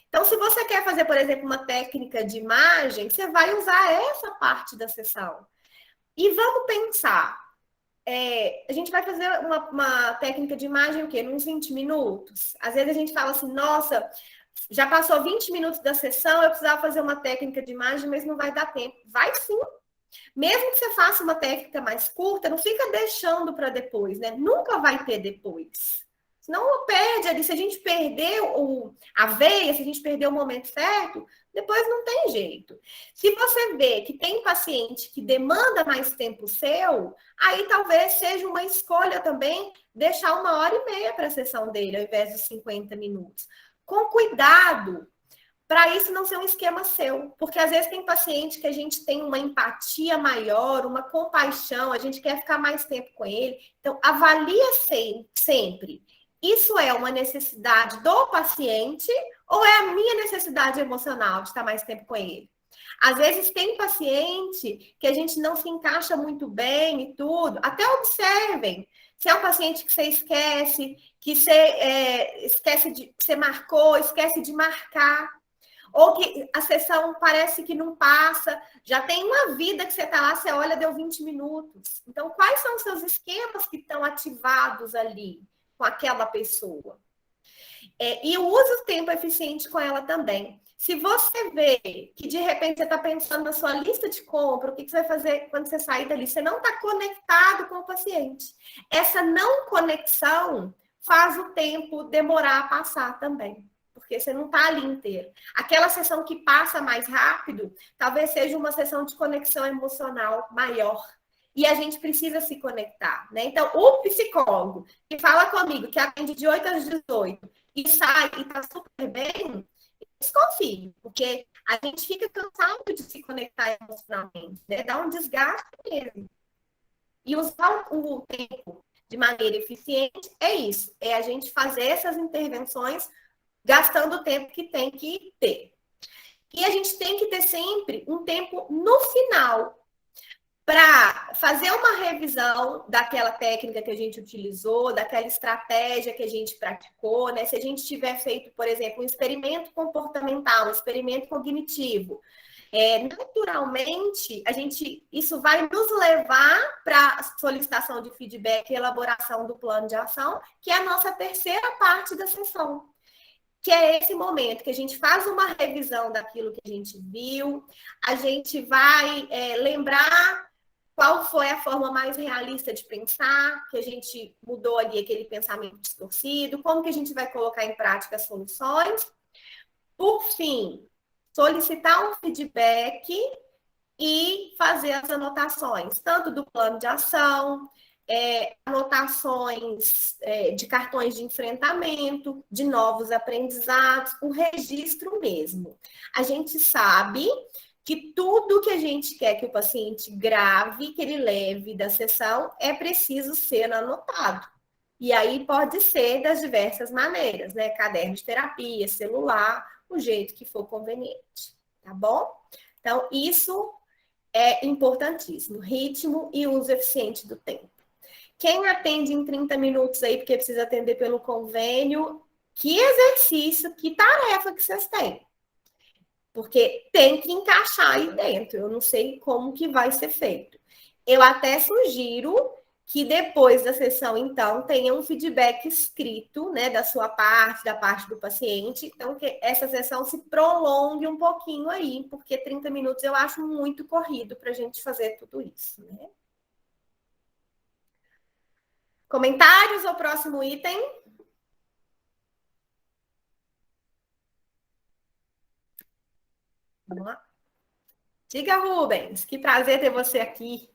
Então, se você quer fazer, por exemplo, uma técnica de imagem, você vai usar essa parte da sessão. E vamos pensar, a gente vai fazer uma técnica de imagem, o quê? Uns 20 minutos? Às vezes a gente fala assim, nossa, já passou 20 minutos da sessão, eu precisava fazer uma técnica de imagem, mas não vai dar tempo. Vai sim. Mesmo que você faça uma técnica mais curta, não fica deixando para depois, né? Nunca vai ter depois. Senão perde ali. Se a gente perder a veia, se a gente perder o momento certo, depois não tem jeito. Se você vê que tem paciente que demanda mais tempo seu, aí talvez seja uma escolha também deixar 1h30 para a sessão dele, ao invés de 50 minutos. com cuidado, para isso não ser um esquema seu. Porque às vezes tem paciente que a gente tem uma empatia maior, uma compaixão, a gente quer ficar mais tempo com ele. Então, avalia sempre. Isso é uma necessidade do paciente ou é a minha necessidade emocional de estar mais tempo com ele? Às vezes tem paciente que a gente não se encaixa muito bem e tudo. Até observem. Se é um paciente que você esquece, que você marcou, esquece de marcar. Ou que a sessão parece que não passa, já tem uma vida que você está lá, você olha, deu 20 minutos. Então, quais são os seus esquemas que estão ativados ali com aquela pessoa? E use o tempo eficiente com ela também. Se você vê que, de repente, você está pensando na sua lista de compra, o que você vai fazer quando você sair dali? Você não está conectado com o paciente. Essa não conexão faz o tempo demorar a passar também. Porque você não está ali inteiro. Aquela sessão que passa mais rápido, talvez seja uma sessão de conexão emocional maior. E a gente precisa se conectar, né? Então, o psicólogo que fala comigo, que atende de 8 às 18 e sai e está super bem, desconfie, porque a gente fica cansado de se conectar emocionalmente, né? Dá um desgaste mesmo. E usar o tempo de maneira eficiente é isso, é a gente fazer essas intervenções gastando o tempo que tem que ter. E a gente tem que ter sempre um tempo no final para fazer uma revisão daquela técnica que a gente utilizou, daquela estratégia que a gente praticou, né? Se a gente tiver feito, por exemplo, um experimento comportamental, um experimento cognitivo, naturalmente, isso vai nos levar para a solicitação de feedback e elaboração do plano de ação, que é a nossa terceira parte da sessão. Que é esse momento que a gente faz uma revisão daquilo que a gente viu, a gente vai lembrar qual foi a forma mais realista de pensar, que a gente mudou ali aquele pensamento distorcido, como que a gente vai colocar em prática as soluções. Por fim, solicitar um feedback e fazer as anotações, tanto do plano de ação, anotações de cartões de enfrentamento, de novos aprendizados, o registro mesmo. A gente sabe que tudo que a gente quer que o paciente grave, que ele leve da sessão, é preciso ser anotado. E aí pode ser das diversas maneiras, né? Caderno de terapia, celular, o jeito que for conveniente, tá bom? Então, isso é importantíssimo, ritmo e uso eficiente do tempo. Quem atende em 30 minutos aí, porque precisa atender pelo convênio, que exercício, que tarefa que vocês têm? Porque tem que encaixar aí dentro. Eu não sei como que vai ser feito. Eu até sugiro que depois da sessão, então, tenha um feedback escrito, né, da sua parte, da parte do paciente. Então, que essa sessão se prolongue um pouquinho aí, porque 30 minutos eu acho muito corrido para a gente fazer tudo isso, né? Comentários ao próximo item? Vamos lá. Diga, Rubens, que prazer ter você aqui.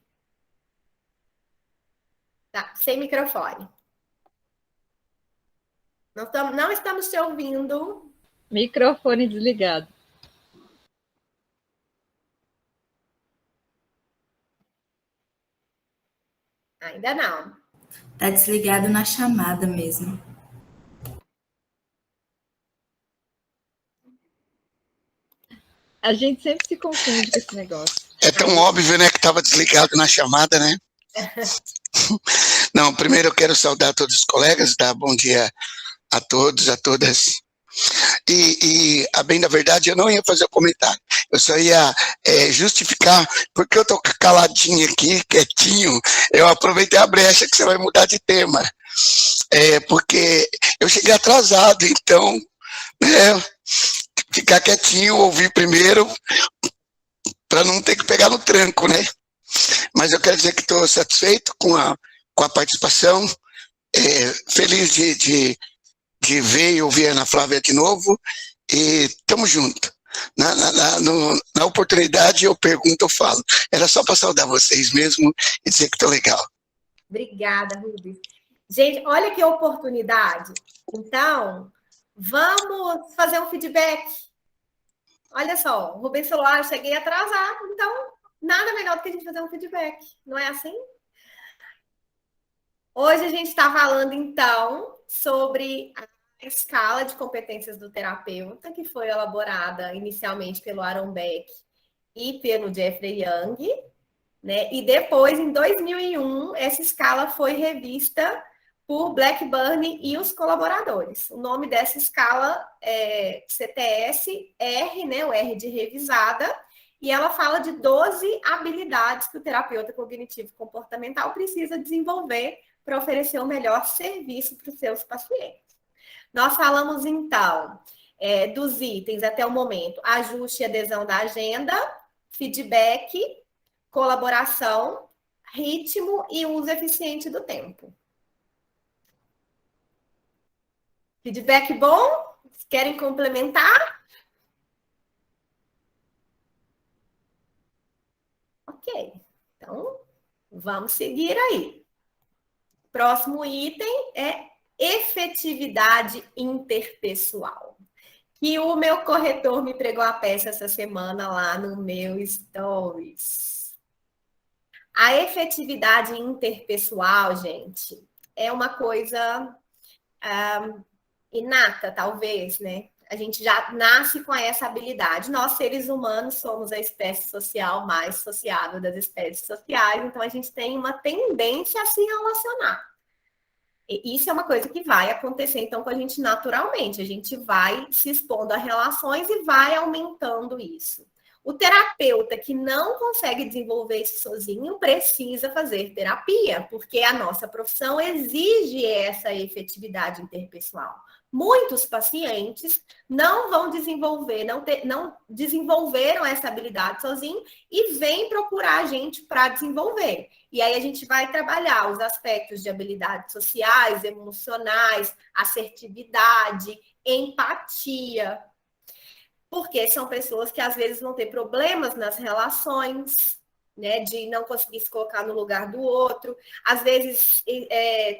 Tá, sem microfone. Não estamos te ouvindo. Microfone desligado. Ainda não. Tá desligado na chamada mesmo. A gente sempre se confunde com esse negócio. É tão óbvio, né, que estava desligado na chamada, né? Não, primeiro eu quero saudar todos os colegas, dar bom dia a todos, a todas. E a bem da verdade, eu não ia fazer o comentário. Eu só ia justificar, porque eu tô caladinho aqui, quietinho, eu aproveitei a brecha que você vai mudar de tema. Porque eu cheguei atrasado, então, né, ficar quietinho, ouvir primeiro, para não ter que pegar no tranco, né? Mas eu quero dizer que estou satisfeito com a participação, feliz de ver e ouvir a Ana Flávia de novo, e estamos juntos. Na oportunidade, eu pergunto, eu falo. Era só para saudar vocês mesmo e dizer que estou legal. Obrigada, Rubens. Gente, olha que oportunidade. Então, Vamos fazer um feedback. Olha só, o Rubens celular, eu cheguei atrasado, então nada melhor do que a gente fazer um feedback, não é assim? Hoje a gente está falando, então, sobre a escala de competências do terapeuta, que foi elaborada inicialmente pelo Aaron Beck e pelo Jeffrey Young, né? E depois, em 2001, essa escala foi revista por Blackburn e os colaboradores. O nome dessa escala é CTS-R, né? O R de revisada, e ela fala de 12 habilidades que o terapeuta cognitivo comportamental precisa desenvolver para oferecer o melhor serviço para os seus pacientes. Nós falamos, então, dos itens até o momento: ajuste e adesão da agenda, feedback, colaboração, ritmo e uso eficiente do tempo. Feedback bom? Querem complementar? Ok. Então, vamos seguir aí. Próximo item é efetividade interpessoal. Que o meu corretor me pregou a peça essa semana lá no meu Stories. A efetividade interpessoal, gente, é uma coisa inata, talvez, né? A gente já nasce com essa habilidade. Nós, seres humanos, somos a espécie social mais sociável das espécies sociais, então a gente tem uma tendência a se relacionar. E isso é uma coisa que vai acontecer, então, com a gente naturalmente. A gente vai se expondo a relações e vai aumentando isso. O terapeuta que não consegue desenvolver isso sozinho precisa fazer terapia, porque a nossa profissão exige essa efetividade interpessoal. Muitos pacientes não vão desenvolver, não desenvolveram essa habilidade sozinho e vêm procurar a gente para desenvolver. E aí a gente vai trabalhar os aspectos de habilidades sociais, emocionais, assertividade, empatia, porque são pessoas que às vezes vão ter problemas nas relações, né, de não conseguir se colocar no lugar do outro, às vezes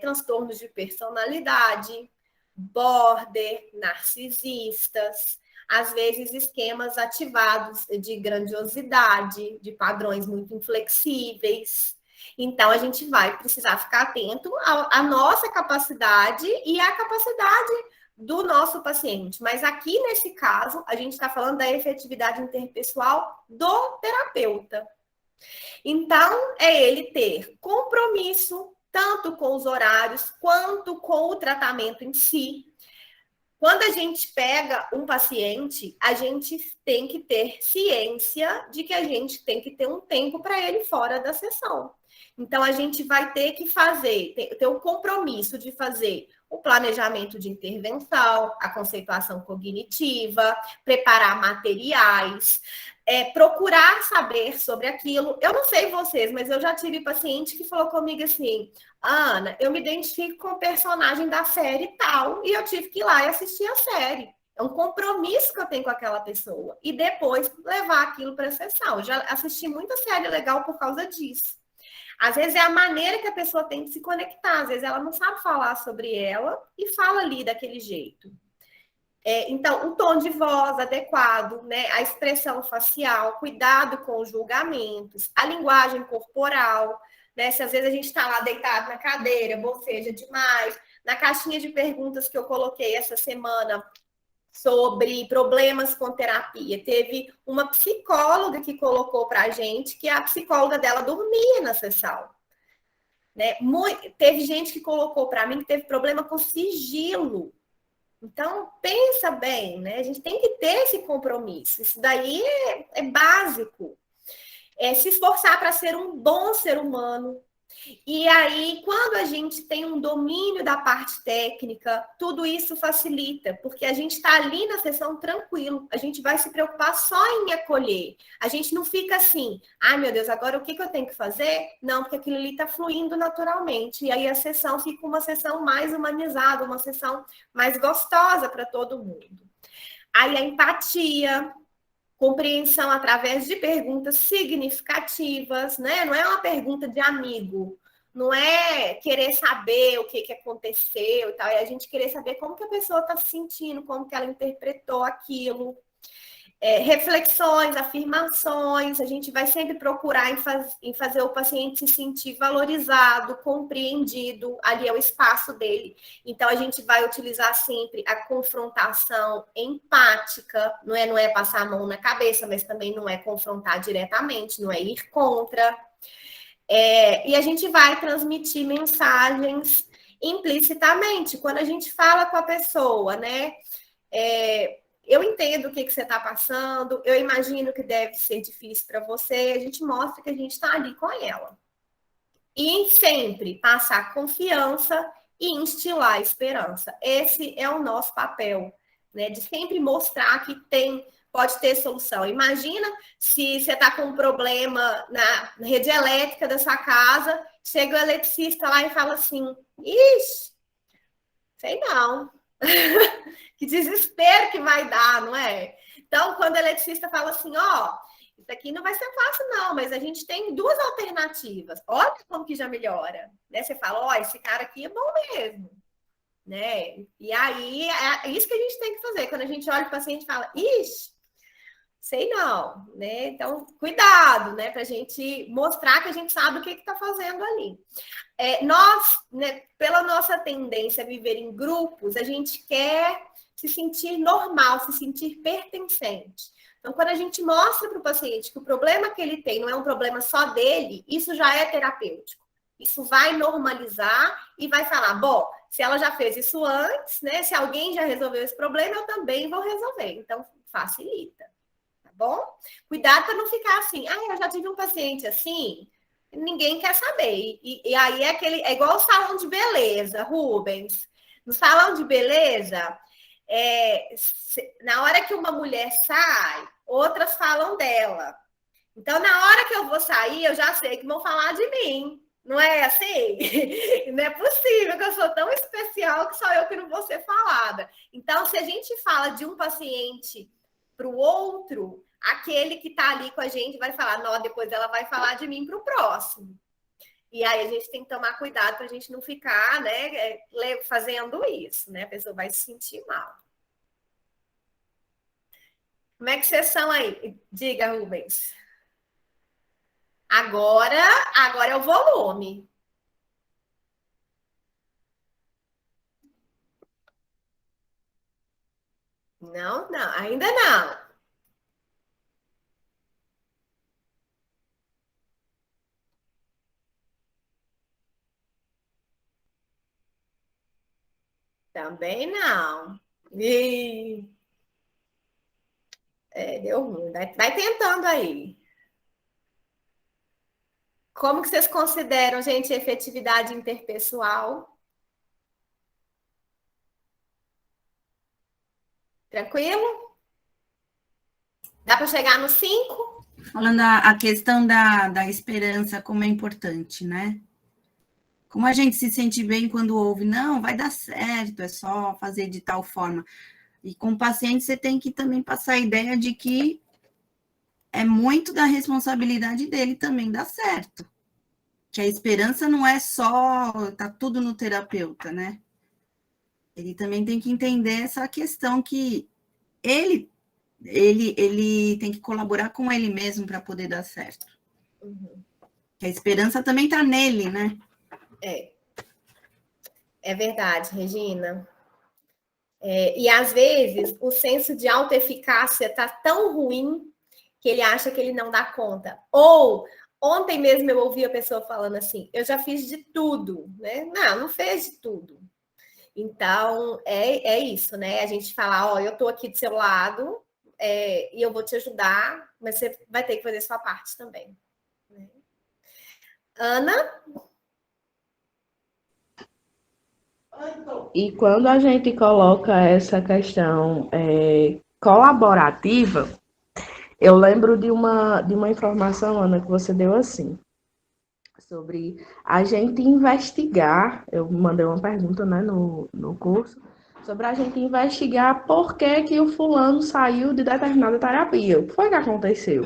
transtornos de personalidade, border, narcisistas, às vezes esquemas ativados de grandiosidade, de padrões muito inflexíveis. Então, a gente vai precisar ficar atento à nossa capacidade e à capacidade do nosso paciente. Mas aqui, nesse caso, a gente está falando da efetividade interpessoal do terapeuta. Então, é ele ter compromisso, tanto com os horários, quanto com o tratamento em si. Quando a gente pega um paciente, a gente tem que ter ciência de que a gente tem que ter um tempo para ele fora da sessão. Então, a gente vai ter que ter o compromisso de fazer o planejamento de intervenção, a conceituação cognitiva, preparar materiais, procurar saber sobre aquilo. Eu não sei vocês, mas eu já tive paciente que falou comigo assim: Ana, eu me identifico com o personagem da série tal, e eu tive que ir lá e assistir a série. É um compromisso que eu tenho com aquela pessoa. E depois levar aquilo para a sessão. Eu já assisti muita série legal por causa disso. Às vezes é a maneira que a pessoa tem de se conectar. Às vezes ela não sabe falar sobre ela e fala ali daquele jeito. Então, o tom de voz adequado, né? A expressão facial, cuidado com os julgamentos, a linguagem corporal, né? Se às vezes a gente está lá deitado na cadeira, boceja demais. Na caixinha de perguntas que eu coloquei essa semana sobre problemas com terapia, teve uma psicóloga que colocou para a gente que a psicóloga dela dormia na sessão. Né? Teve gente que colocou para mim que teve problema com sigilo. Então, pensa bem, né? A gente tem que ter esse compromisso. Isso daí é básico. Se esforçar para ser um bom ser humano. E aí, quando a gente tem um domínio da parte técnica, tudo isso facilita, porque a gente está ali na sessão tranquilo, a gente vai se preocupar só em acolher. A gente não fica assim: ai meu Deus, agora o que eu tenho que fazer? Não, porque aquilo ali está fluindo naturalmente. E aí a sessão fica uma sessão mais humanizada, uma sessão mais gostosa para todo mundo. Aí a empatia, compreensão através de perguntas significativas, né? Não é uma pergunta de amigo. não é querer saber o que aconteceu e tal, é a gente querer saber como que a pessoa está se sentindo, como que ela interpretou aquilo. Reflexões, afirmações, a gente vai sempre procurar em fazer o paciente se sentir valorizado, compreendido, ali é o espaço dele. Então, a gente vai utilizar sempre a confrontação empática, não é passar a mão na cabeça, mas também não é confrontar diretamente, não é ir contra. E a gente vai transmitir mensagens implicitamente, quando a gente fala com a pessoa, né? Eu entendo o que você está passando, eu imagino que deve ser difícil para você, a gente mostra que a gente está ali com ela. E sempre passar confiança e instilar esperança. Esse é o nosso papel, né? De sempre mostrar que pode ter solução. Imagina se você está com um problema na rede elétrica da sua casa, chega o eletricista lá e fala assim, ixi, sei não. Que desespero que vai dar, não é? Então, quando o eletricista fala assim, isso aqui não vai ser fácil, não, mas a gente tem 2 alternativas. Olha como que já melhora. Né? Você fala, esse cara aqui é bom mesmo. Né? E aí, é isso que a gente tem que fazer. Quando a gente olha o paciente e fala, ixi, sei não. Né? Então, cuidado, né? Para a gente mostrar que a gente sabe o que está fazendo ali. Nós, né, pela nossa tendência a viver em grupos, a gente quer se sentir normal, se sentir pertencente. Então, quando a gente mostra para o paciente que o problema que ele tem não é um problema só dele, isso já é terapêutico. Isso vai normalizar e vai falar, bom, se ela já fez isso antes, né? Se alguém já resolveu esse problema, eu também vou resolver. Então, facilita, tá bom? Cuidado para não ficar assim, eu já tive um paciente assim, ninguém quer saber. E aí é igual o salão de beleza, Rubens. No salão de beleza, na hora que uma mulher sai, outras falam dela. Então, na hora que eu vou sair, eu já sei que vão falar de mim. Não é assim? Não é possível que eu sou tão especial que só eu que não vou ser falada. Então, se a gente fala de um paciente para o outro, aquele que está ali com a gente vai falar, não, depois ela vai falar de mim para o próximo. E aí a gente tem que tomar cuidado para a gente não ficar, né, fazendo isso, né? A pessoa vai se sentir mal. Como é que vocês são aí? Diga, Rubens. Agora é o volume. Não, ainda não. Também não. Deu ruim. Vai tentando aí. Como que vocês consideram, gente, efetividade interpessoal? Tranquilo? Dá para chegar no 5? Falando a questão da esperança, como é importante, né? Como a gente se sente bem quando ouve, não, vai dar certo, é só fazer de tal forma. E com o paciente, você tem que também passar a ideia de que é muito da responsabilidade dele também dar certo. Que a esperança não é só, tá tudo no terapeuta, né? Ele também tem que entender essa questão que ele tem que colaborar com ele mesmo para poder dar certo. Uhum. Que a esperança também tá nele, né? É verdade, Regina. E às vezes o senso de autoeficácia tá tão ruim que ele acha que ele não dá conta. Ou ontem mesmo eu ouvi a pessoa falando assim, eu já fiz de tudo, né? Não fez de tudo. Então, é isso, né? A gente falar, eu tô aqui do seu lado e eu vou te ajudar, mas você vai ter que fazer sua parte também. Né? Ana? E quando a gente coloca essa questão colaborativa, eu lembro de uma informação, Ana, que você deu assim, sobre a gente investigar, eu mandei uma pergunta, né, no curso, sobre a gente investigar por que o fulano saiu de determinada terapia, o que foi que aconteceu?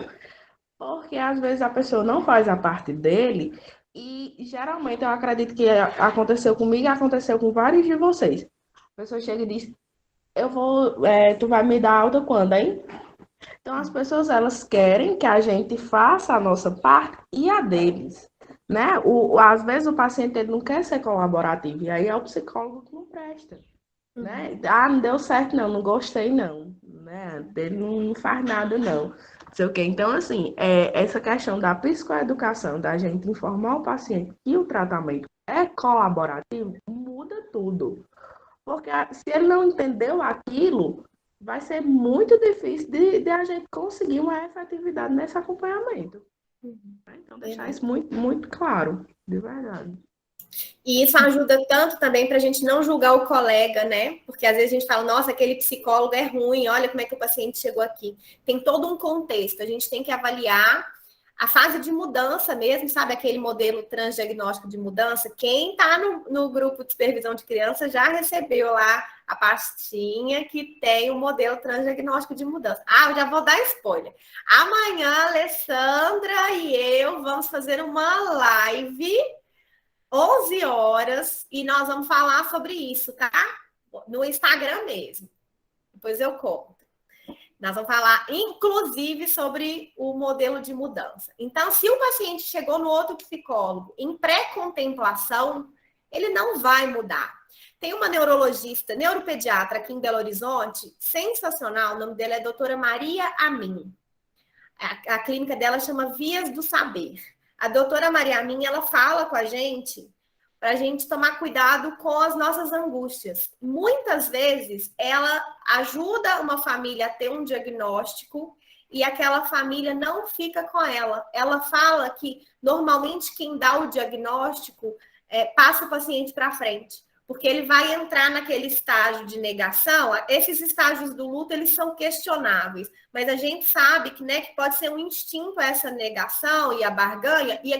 Porque às vezes a pessoa não faz a parte dele E geralmente eu acredito que aconteceu comigo e aconteceu com vários de vocês. A pessoa chega e diz, tu vai me dar alta quando, hein? Então as pessoas, elas querem que a gente faça a nossa parte e a deles, né? Às vezes o paciente ele não quer ser colaborativo, e aí é o psicólogo que não presta, né? Ah, não deu certo não, não gostei não, né? Ele não faz nada não. Não sei o quê. Então, assim, essa questão da psicoeducação, da gente informar o paciente que o tratamento é colaborativo, muda tudo. Porque se ele não entendeu aquilo, vai ser muito difícil de a gente conseguir uma efetividade nesse acompanhamento. Então, deixar isso muito, muito claro, de verdade. E isso ajuda tanto também para a gente não julgar o colega, né? Porque às vezes a gente fala, nossa, aquele psicólogo é ruim, olha como é que o paciente chegou aqui. Tem todo um contexto, a gente tem que avaliar a fase de mudança mesmo, sabe? Aquele modelo transdiagnóstico de mudança. Quem está no grupo de supervisão de criança já recebeu lá a pastinha que tem o modelo transdiagnóstico de mudança. Ah, eu já vou dar spoiler. Amanhã, a Alessandra e eu vamos fazer uma live 11 horas, e nós vamos falar sobre isso, tá? No Instagram mesmo. Depois eu conto. Nós vamos falar, inclusive, sobre o modelo de mudança. Então, se o paciente chegou no outro psicólogo em pré-contemplação, ele não vai mudar. Tem uma neurologista, neuropediatra aqui em Belo Horizonte, sensacional, o nome dela é doutora Maria Amin. A clínica dela chama Vias do Saber. A doutora Maria Amin, ela fala com a gente para a gente tomar cuidado com as nossas angústias. Muitas vezes, ela ajuda uma família a ter um diagnóstico e aquela família não fica com ela. Ela fala que, normalmente, quem dá o diagnóstico passa o paciente para frente, porque ele vai entrar naquele estágio de negação. Esses estágios do luto, eles são questionáveis, mas a gente sabe que, né, que pode ser um instinto essa negação e a barganha, e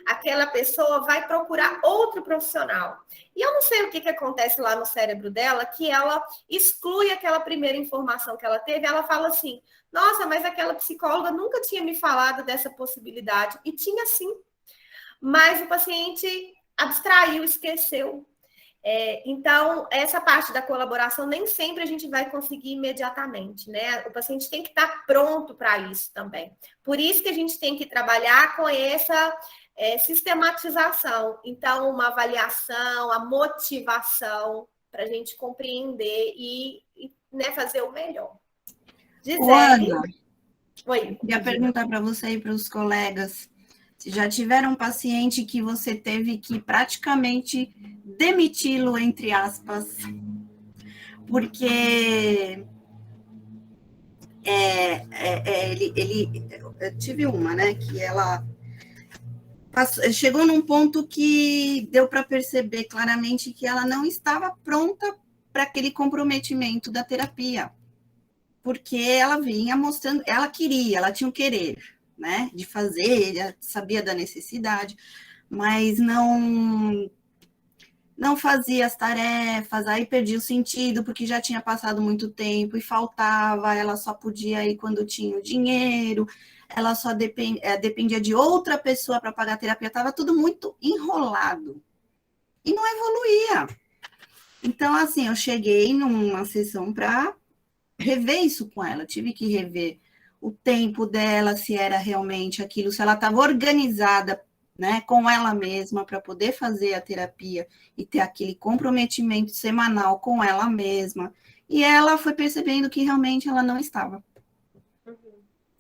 aquela pessoa vai procurar outro profissional. E eu não sei o que acontece lá no cérebro dela, que ela exclui aquela primeira informação que ela teve, ela fala assim, nossa, mas aquela psicóloga nunca tinha me falado dessa possibilidade, e tinha sim, mas o paciente abstraiu, esqueceu. Então, essa parte da colaboração nem sempre a gente vai conseguir imediatamente, né? O paciente tem que estar pronto para isso também. Por isso que a gente tem que trabalhar com essa sistematização. Então, uma avaliação, a motivação, para a gente compreender e né, fazer o melhor. Gisele, oi. Queria perguntar para você e para os colegas, se já tiveram um paciente que você teve que praticamente demiti-lo, entre aspas, porque eu tive uma, né, que ela chegou num ponto que deu para perceber claramente que ela não estava pronta para aquele comprometimento da terapia, porque ela vinha mostrando, ela tinha um querer, né, de fazer, ela sabia da necessidade, mas não fazia as tarefas, aí perdia o sentido, porque já tinha passado muito tempo e faltava, ela só podia ir quando tinha o dinheiro, ela só dependia de outra pessoa para pagar a terapia, estava tudo muito enrolado, e não evoluía. Então, assim, eu cheguei numa sessão para rever isso com ela, tive que rever o tempo dela, se era realmente aquilo, se ela estava organizada, né, com ela mesma para poder fazer a terapia e ter aquele comprometimento semanal com ela mesma. E ela foi percebendo que realmente ela não estava.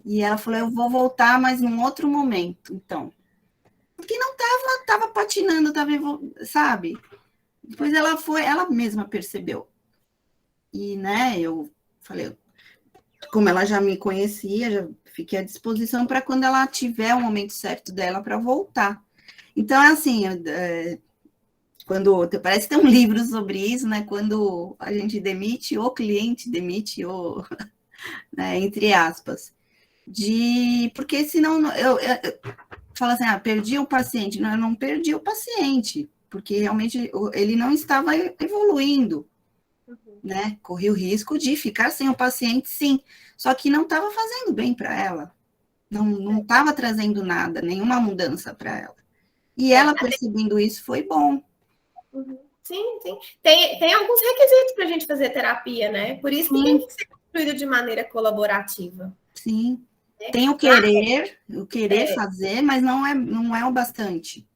E ela falou, eu vou voltar, mas num outro momento, então. Porque não estava patinando, sabe? Depois ela mesma percebeu. E, né, eu falei, como ela já me conhecia, já fiquei à disposição para quando ela tiver o momento certo dela para voltar. Então, assim, parece que tem um livro sobre isso, né? Quando a gente demite, o cliente demite, né, entre aspas. Porque senão eu falo assim, perdi o paciente. Não, eu não perdi o paciente, porque realmente ele não estava evoluindo. Né? Corri o risco de ficar sem o paciente, sim, só que não estava fazendo bem para ela, não estava trazendo nada, nenhuma mudança para ela. E ela percebendo isso foi bom. Sim, sim. Tem alguns requisitos para a gente fazer terapia, né? Por isso que tem que ser construído de maneira colaborativa. Sim. Né? Tem o querer fazer, mas não é o bastante.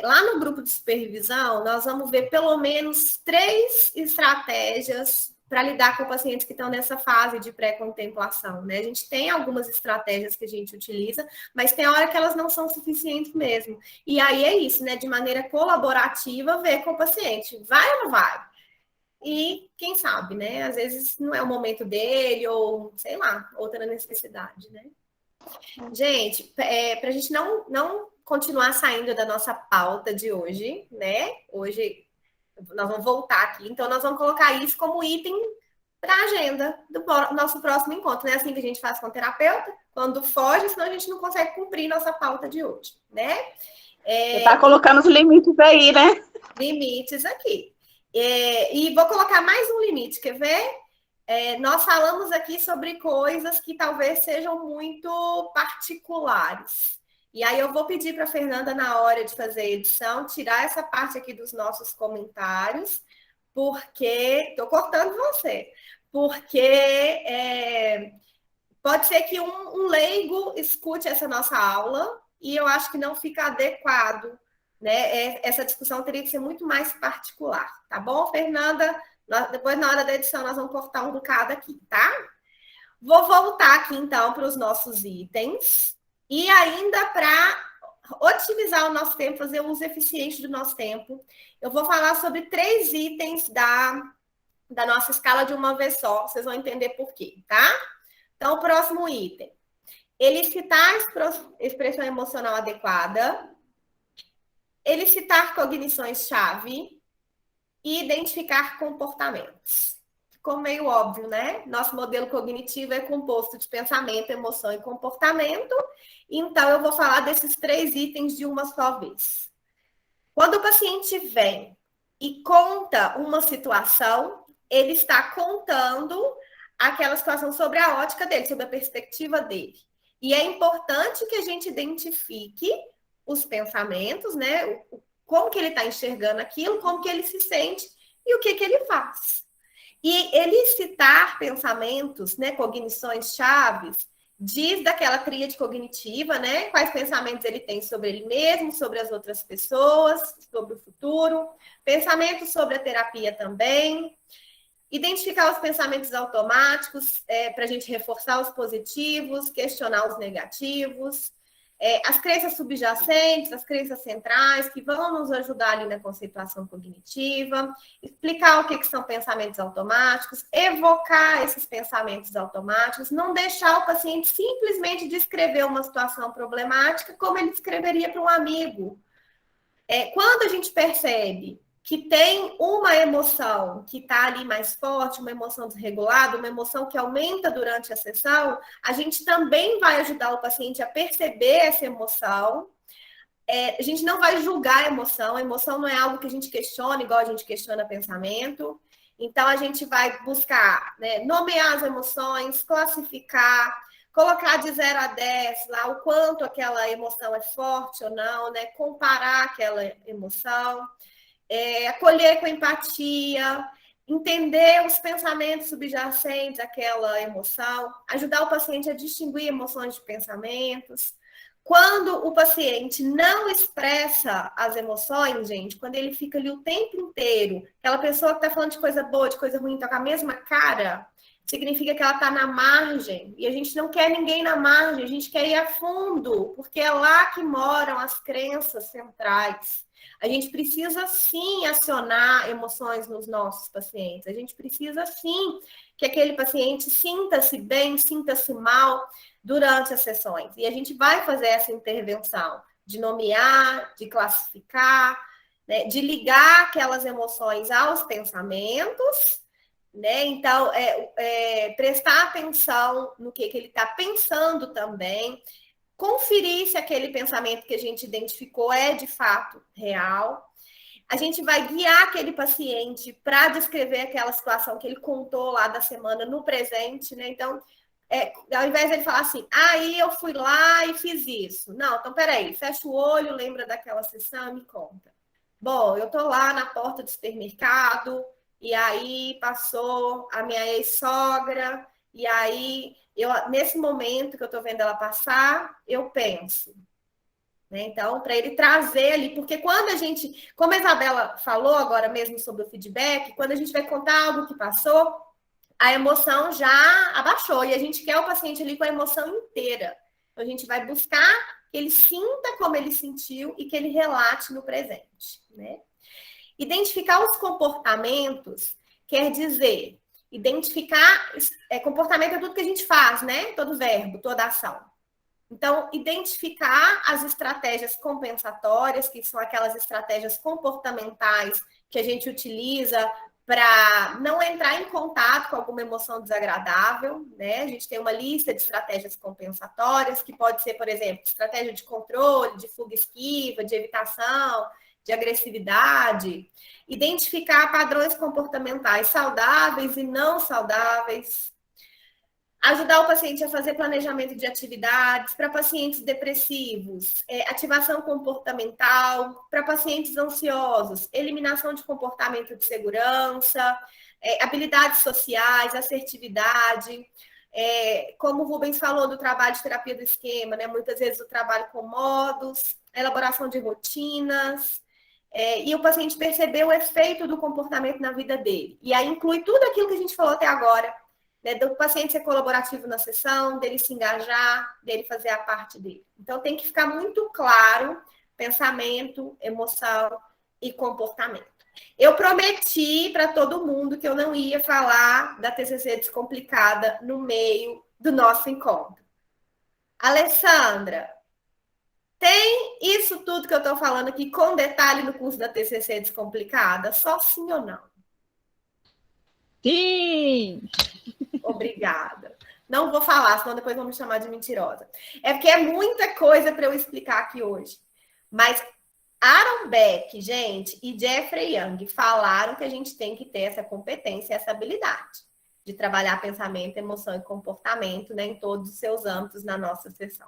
Lá no grupo de supervisão, nós vamos ver pelo menos 3 estratégias para lidar com pacientes que estão nessa fase de pré-contemplação, né? A gente tem algumas estratégias que a gente utiliza, mas tem hora que elas não são suficientes mesmo. E aí é isso, né? De maneira colaborativa, ver com o paciente, vai ou não vai? E quem sabe, né? Às vezes não é o momento dele, ou sei lá, outra necessidade, né? Gente, para a gente não continuar saindo da nossa pauta de hoje, né? Hoje nós vamos voltar aqui, então nós vamos colocar isso como item para a agenda do nosso próximo encontro. Não é assim que a gente faz com o terapeuta, quando foge, senão a gente não consegue cumprir nossa pauta de hoje, né? Você está colocando os limites aí, né? Limites aqui. E vou colocar mais um limite, quer ver? Nós falamos aqui sobre coisas que talvez sejam muito particulares. E aí eu vou pedir para a Fernanda, na hora de fazer a edição, tirar essa parte aqui dos nossos comentários, porque estou cortando você. Porque pode ser que um leigo escute essa nossa aula e eu acho que não fica adequado, né? Essa discussão teria que ser muito mais particular, tá bom, Fernanda? Depois, na hora da edição, nós vamos cortar um bocado aqui, tá? Vou voltar aqui, então, para os nossos itens. E ainda para otimizar o nosso tempo, fazer o uso eficiente do nosso tempo, eu vou falar sobre 3 itens da nossa escala de uma vez só. Vocês vão entender por quê, tá? Então, o próximo item. Elicitar a expressão emocional adequada. Elicitar cognições-chave. E identificar comportamentos. Ficou meio óbvio, né? Nosso modelo cognitivo é composto de pensamento, emoção e comportamento. Então, eu vou falar desses 3 itens de uma só vez. Quando o paciente vem e conta uma situação, ele está contando aquela situação sobre a ótica dele, sobre a perspectiva dele. E é importante que a gente identifique os pensamentos, né? Como que ele está enxergando aquilo, como que ele se sente e o que ele faz. E elicitar pensamentos, né, cognições chaves, diz daquela tríade cognitiva, né, quais pensamentos ele tem sobre ele mesmo, sobre as outras pessoas, sobre o futuro, pensamentos sobre a terapia também, identificar os pensamentos automáticos para a gente reforçar os positivos, questionar os negativos, as crenças subjacentes, as crenças centrais, que vão nos ajudar ali na conceituação cognitiva, explicar o que são pensamentos automáticos, evocar esses pensamentos automáticos, não deixar o paciente simplesmente descrever uma situação problemática como ele descreveria para um amigo. Quando a gente percebe que tem uma emoção que está ali mais forte, uma emoção desregulada, uma emoção que aumenta durante a sessão, a gente também vai ajudar o paciente a perceber essa emoção. A gente não vai julgar a emoção não é algo que a gente questiona, igual a gente questiona pensamento. Então, a gente vai buscar, né, nomear as emoções, classificar, colocar de 0 a 10 lá o quanto aquela emoção é forte ou não, né, comparar aquela emoção. Acolher com empatia, entender os pensamentos subjacentes àquela emoção, ajudar o paciente a distinguir emoções de pensamentos. Quando o paciente não expressa as emoções, gente, quando ele fica ali o tempo inteiro, aquela pessoa que está falando de coisa boa, de coisa ruim, está com a mesma cara, significa que ela está na margem. E a gente não quer ninguém na margem, a gente quer ir a fundo, porque é lá que moram as crenças centrais. A gente precisa, sim, acionar emoções nos nossos pacientes. A gente precisa, sim, que aquele paciente sinta-se bem, sinta-se mal durante as sessões. E a gente vai fazer essa intervenção de nomear, de classificar, né, de ligar aquelas emoções aos pensamentos, né? Então, prestar atenção no que ele está pensando também, conferir se aquele pensamento que a gente identificou é de fato real. A gente vai guiar aquele paciente para descrever aquela situação que ele contou lá da semana no presente, né? Então, ao invés dele falar assim, aí eu fui lá e fiz isso. Não, então peraí, fecha o olho, lembra daquela sessão e me conta. Bom, eu tô lá na porta do supermercado, e aí passou a minha ex-sogra, e aí, nesse momento que eu tô vendo ela passar, eu penso. Né? Então, para ele trazer ali, porque quando a gente, como a Isabela falou agora mesmo sobre o feedback, quando a gente vai contar algo que passou, a emoção já abaixou, e a gente quer o paciente ali com a emoção inteira. Então, a gente vai buscar que ele sinta como ele sentiu e que ele relate no presente, né? Identificar os comportamentos quer dizer, identificar, comportamento é tudo que a gente faz, né? Todo verbo, toda ação. Então, identificar as estratégias compensatórias, que são aquelas estratégias comportamentais que a gente utiliza para não entrar em contato com alguma emoção desagradável, né? A gente tem uma lista de estratégias compensatórias, que pode ser, por exemplo, estratégia de controle, de fuga esquiva, de evitação, de agressividade. Identificar padrões comportamentais saudáveis e não saudáveis. Ajudar o paciente a fazer planejamento de atividades para pacientes depressivos, ativação comportamental, para pacientes ansiosos, eliminação de comportamento de segurança, habilidades sociais, assertividade. Como o Rubens falou do trabalho de terapia do esquema, né? Muitas vezes o trabalho com modos, elaboração de rotinas, e o paciente perceber o efeito do comportamento na vida dele. E aí inclui tudo aquilo que a gente falou até agora, né, do paciente ser colaborativo na sessão, dele se engajar, dele fazer a parte dele. Então, tem que ficar muito claro pensamento, emoção e comportamento. Eu prometi para todo mundo que eu não ia falar da TCC Descomplicada no meio do nosso encontro. Alessandra, tem isso tudo que eu estou falando aqui com detalhe no curso da TCC Descomplicada? Só sim ou não? Sim! Obrigada. Não vou falar, senão depois vão me chamar de mentirosa. É porque é muita coisa para eu explicar aqui hoje. Mas Aaron Beck, gente, e Jeffrey Young falaram que a gente tem que ter essa competência, essa habilidade de trabalhar pensamento, emoção e comportamento, né, em todos os seus âmbitos na nossa sessão.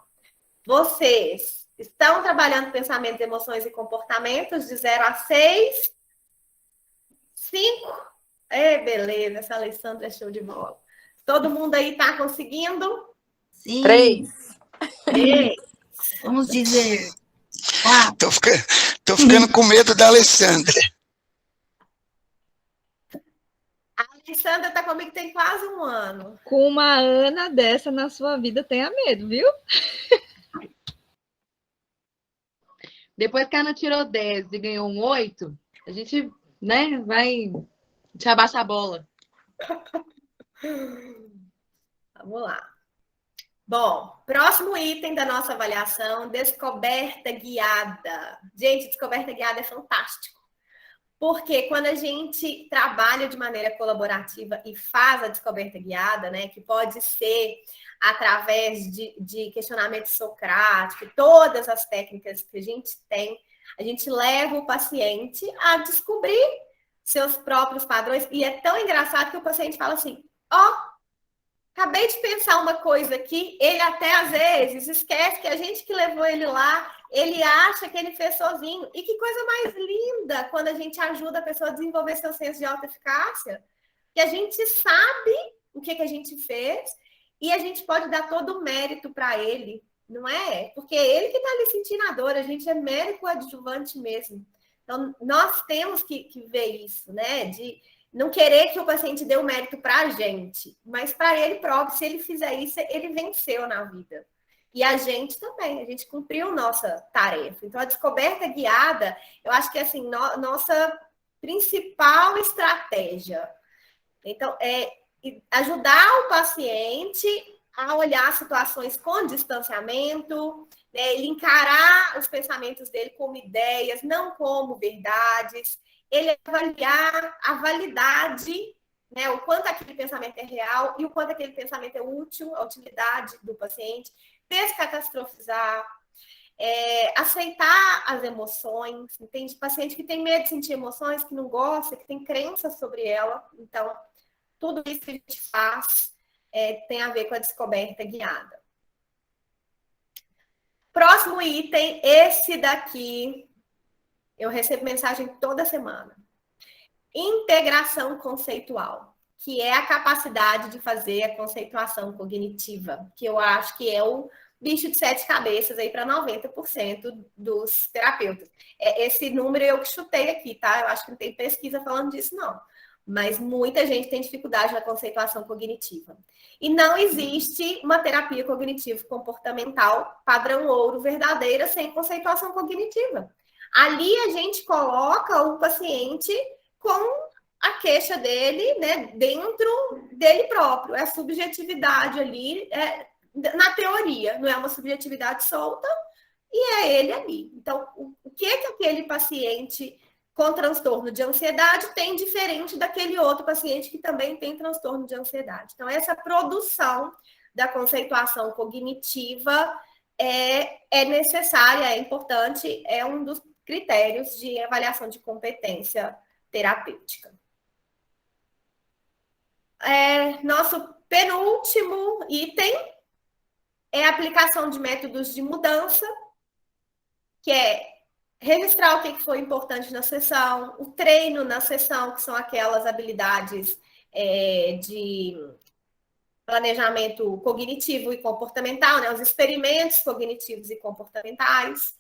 Vocês estão trabalhando pensamentos, emoções e comportamentos de 0 a 6? 5? Beleza, essa Alessandra é show de bola. Todo mundo aí está conseguindo? Sim. 3. Vamos dizer. Tô ficando com medo da Alessandra. A Alessandra está comigo tem quase um ano. Com uma Ana dessa na sua vida, tenha medo, viu? Depois que a Ana tirou 10 e ganhou um 8, a gente, né, vai te abaixar a bola. Vamos lá. Bom, próximo item da nossa avaliação, descoberta guiada. Gente, descoberta guiada é fantástico. Porque quando a gente trabalha de maneira colaborativa e faz a descoberta guiada, né, que pode ser através de questionamento socrático, todas as técnicas que a gente leva o paciente a descobrir seus próprios padrões. E é tão engraçado que o paciente fala assim, acabei de pensar uma coisa aqui, ele até às vezes esquece que a gente que levou ele lá, ele acha que ele fez sozinho. E que coisa mais linda quando a gente ajuda a pessoa a desenvolver seu senso de autoeficácia, que a gente sabe o que a gente fez e a gente pode dar todo o mérito para ele, não é? Porque é ele que está ali sentindo a dor, a gente é mero coadjuvante mesmo. Então, nós temos que ver isso, né? De não querer que o paciente dê o mérito para a gente, mas para ele próprio. Se ele fizer isso, ele venceu na vida. E a gente também, a gente cumpriu nossa tarefa. Então, a descoberta guiada, eu acho que é assim, nossa principal estratégia. Então, é ajudar o paciente a olhar situações com distanciamento, né, ele encarar os pensamentos dele como ideias, não como verdades, ele avaliar a validade, né, o quanto aquele pensamento é real e o quanto aquele pensamento é útil, a utilidade do paciente, descatastrofizar, aceitar as emoções. Tem paciente que tem medo de sentir emoções, que não gosta, que tem crença sobre ela. Então, tudo isso que a gente faz. tem a ver com a descoberta guiada. Próximo item, esse daqui, eu recebo mensagem toda semana. Integração conceitual, que é a capacidade de fazer a conceituação cognitiva, que eu acho que é o bicho de 7 cabeças aí para 90% dos terapeutas. Esse número eu que chutei aqui, tá? Eu acho que não tem pesquisa falando disso, não. Mas muita gente tem dificuldade na conceituação cognitiva. E não existe uma terapia cognitivo-comportamental padrão ouro verdadeira sem conceituação cognitiva. Ali a gente coloca o paciente com a queixa dele, né, dentro dele próprio. É a subjetividade ali, na teoria, não é uma subjetividade solta, e é ele ali. Então, o que aquele paciente com transtorno de ansiedade tem diferente daquele outro paciente que também tem transtorno de ansiedade? Então, essa produção da conceituação cognitiva é necessária, é importante, é um dos critérios de avaliação de competência terapêutica. Nosso penúltimo item é a aplicação de métodos de mudança, que é registrar o que foi importante na sessão, o treino na sessão, que são aquelas habilidades de planejamento cognitivo e comportamental, né? Os experimentos cognitivos e comportamentais,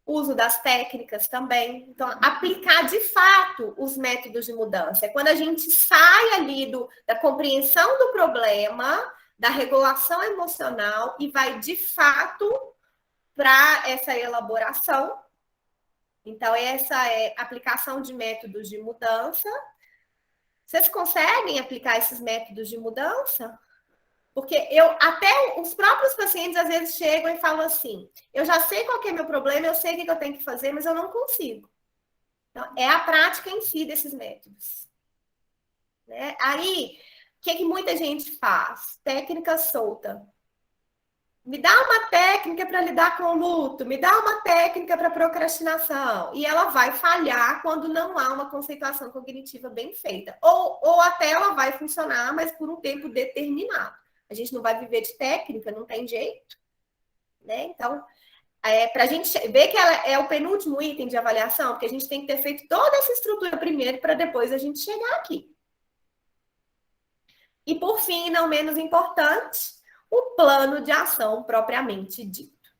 uso das técnicas também. Então, aplicar de fato os métodos de mudança. É quando a gente sai ali da compreensão do problema, da regulação emocional e vai de fato para essa elaboração. Então, essa é a aplicação de métodos de mudança. Vocês conseguem aplicar esses métodos de mudança? Porque até os próprios pacientes às vezes chegam e falam assim: eu já sei qual que é meu problema, eu sei o que eu tenho que fazer, mas eu não consigo. Então, é a prática em si desses métodos. Né? Aí, o que muita gente faz? Técnica solta. Me dá uma técnica para lidar com o luto, me dá uma técnica para procrastinação. E ela vai falhar quando não há uma conceituação cognitiva bem feita. Ou até ela vai funcionar, mas por um tempo determinado. A gente não vai viver de técnica, não tem jeito. Né? Então, para a gente ver que ela é o penúltimo item de avaliação, porque a gente tem que ter feito toda essa estrutura primeiro para depois a gente chegar aqui. E, por fim, não menos importante, o plano de ação propriamente dito,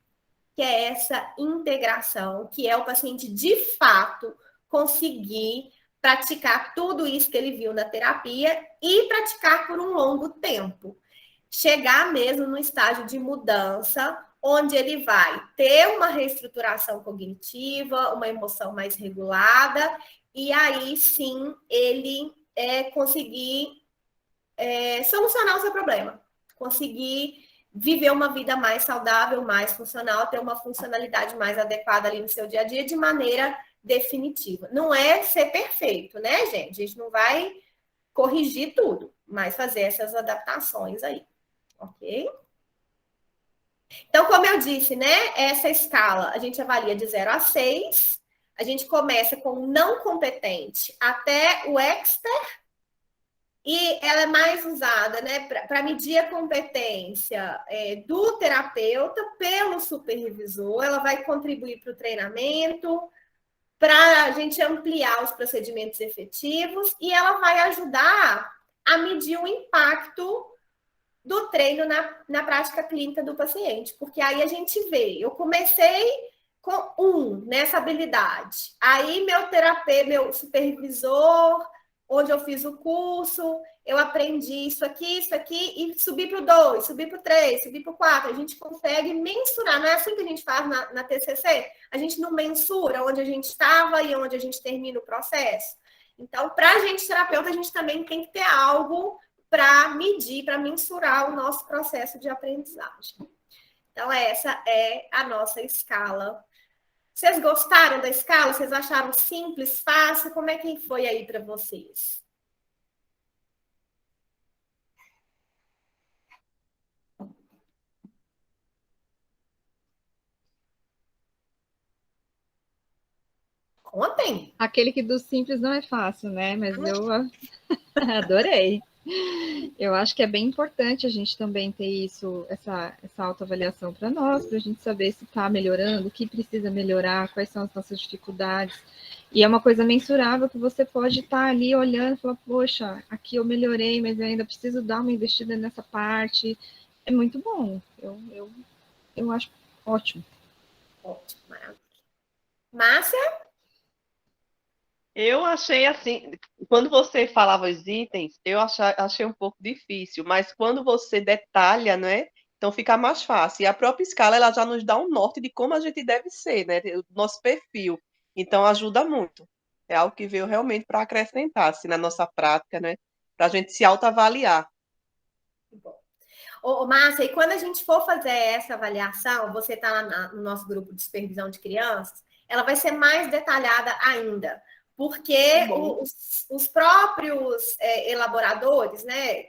que é essa integração, que é o paciente, de fato, conseguir praticar tudo isso que ele viu na terapia e praticar por um longo tempo. Chegar mesmo no estágio de mudança, onde ele vai ter uma reestruturação cognitiva, uma emoção mais regulada, e aí sim ele conseguir solucionar o seu problema, conseguir viver uma vida mais saudável, mais funcional, ter uma funcionalidade mais adequada ali no seu dia a dia de maneira definitiva. Não é ser perfeito, né, gente? A gente não vai corrigir tudo, mas fazer essas adaptações aí, ok? Então, como eu disse, né, essa escala a gente avalia de 0 a 6, a gente começa com o não competente até o expert, e ela é mais usada, né, para medir a competência do terapeuta pelo supervisor. Ela vai contribuir para o treinamento, para a gente ampliar os procedimentos efetivos, e ela vai ajudar a medir o impacto do treino na prática clínica do paciente. Porque aí a gente vê, eu comecei com nessa habilidade, aí meu terapeuta, meu supervisor, onde eu fiz o curso, eu aprendi isso aqui, e subi para o 2, subi para o 3, subi para o 4. A gente consegue mensurar, não é assim que a gente faz na TCC? A gente não mensura onde a gente estava e onde a gente termina o processo. Então, para a gente terapeuta, a gente também tem que ter algo para medir, para mensurar o nosso processo de aprendizagem. Então, essa é a nossa escala. Vocês gostaram da escala? Vocês acharam simples, fácil? Como é que foi aí para vocês? Contem. Aquele que do simples não é fácil, né? Mas eu adorei. Eu acho que é bem importante a gente também ter isso, essa autoavaliação para nós, para a gente saber se está melhorando, o que precisa melhorar, quais são as nossas dificuldades. E é uma coisa mensurável que você pode estar ali olhando e falar, poxa, aqui eu melhorei, mas eu ainda preciso dar uma investida nessa parte. É muito bom. Eu acho ótimo. Ótimo, maravilha. Márcia? Eu achei assim, quando você falava os itens, eu achei um pouco difícil, mas quando você detalha, né? Então fica mais fácil. E a própria escala, ela já nos dá um norte de como a gente deve ser, né? O nosso perfil. Então ajuda muito. É algo que veio realmente para acrescentar, assim, na nossa prática, né? Para a gente se autoavaliar. Ô, Márcia, e quando a gente for fazer essa avaliação, você está lá no nosso grupo de supervisão de crianças, ela vai ser mais detalhada ainda, porque os próprios elaboradores, né,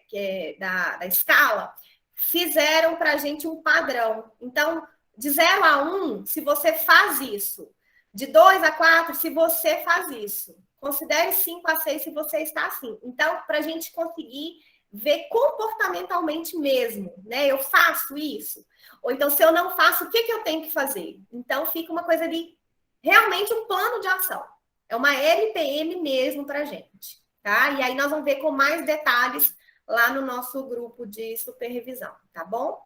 da escala, fizeram para a gente um padrão. Então, de 0 a 1, se você faz isso. De 2 a 4, se você faz isso. Considere 5 a 6 se você está assim. Então, para a gente conseguir ver comportamentalmente mesmo, né? Eu faço isso? Ou então, se eu não faço, o que eu tenho que fazer? Então, fica uma coisa de realmente um plano de ação. É uma LPM mesmo para a gente, tá? E aí nós vamos ver com mais detalhes lá no nosso grupo de supervisão, tá bom?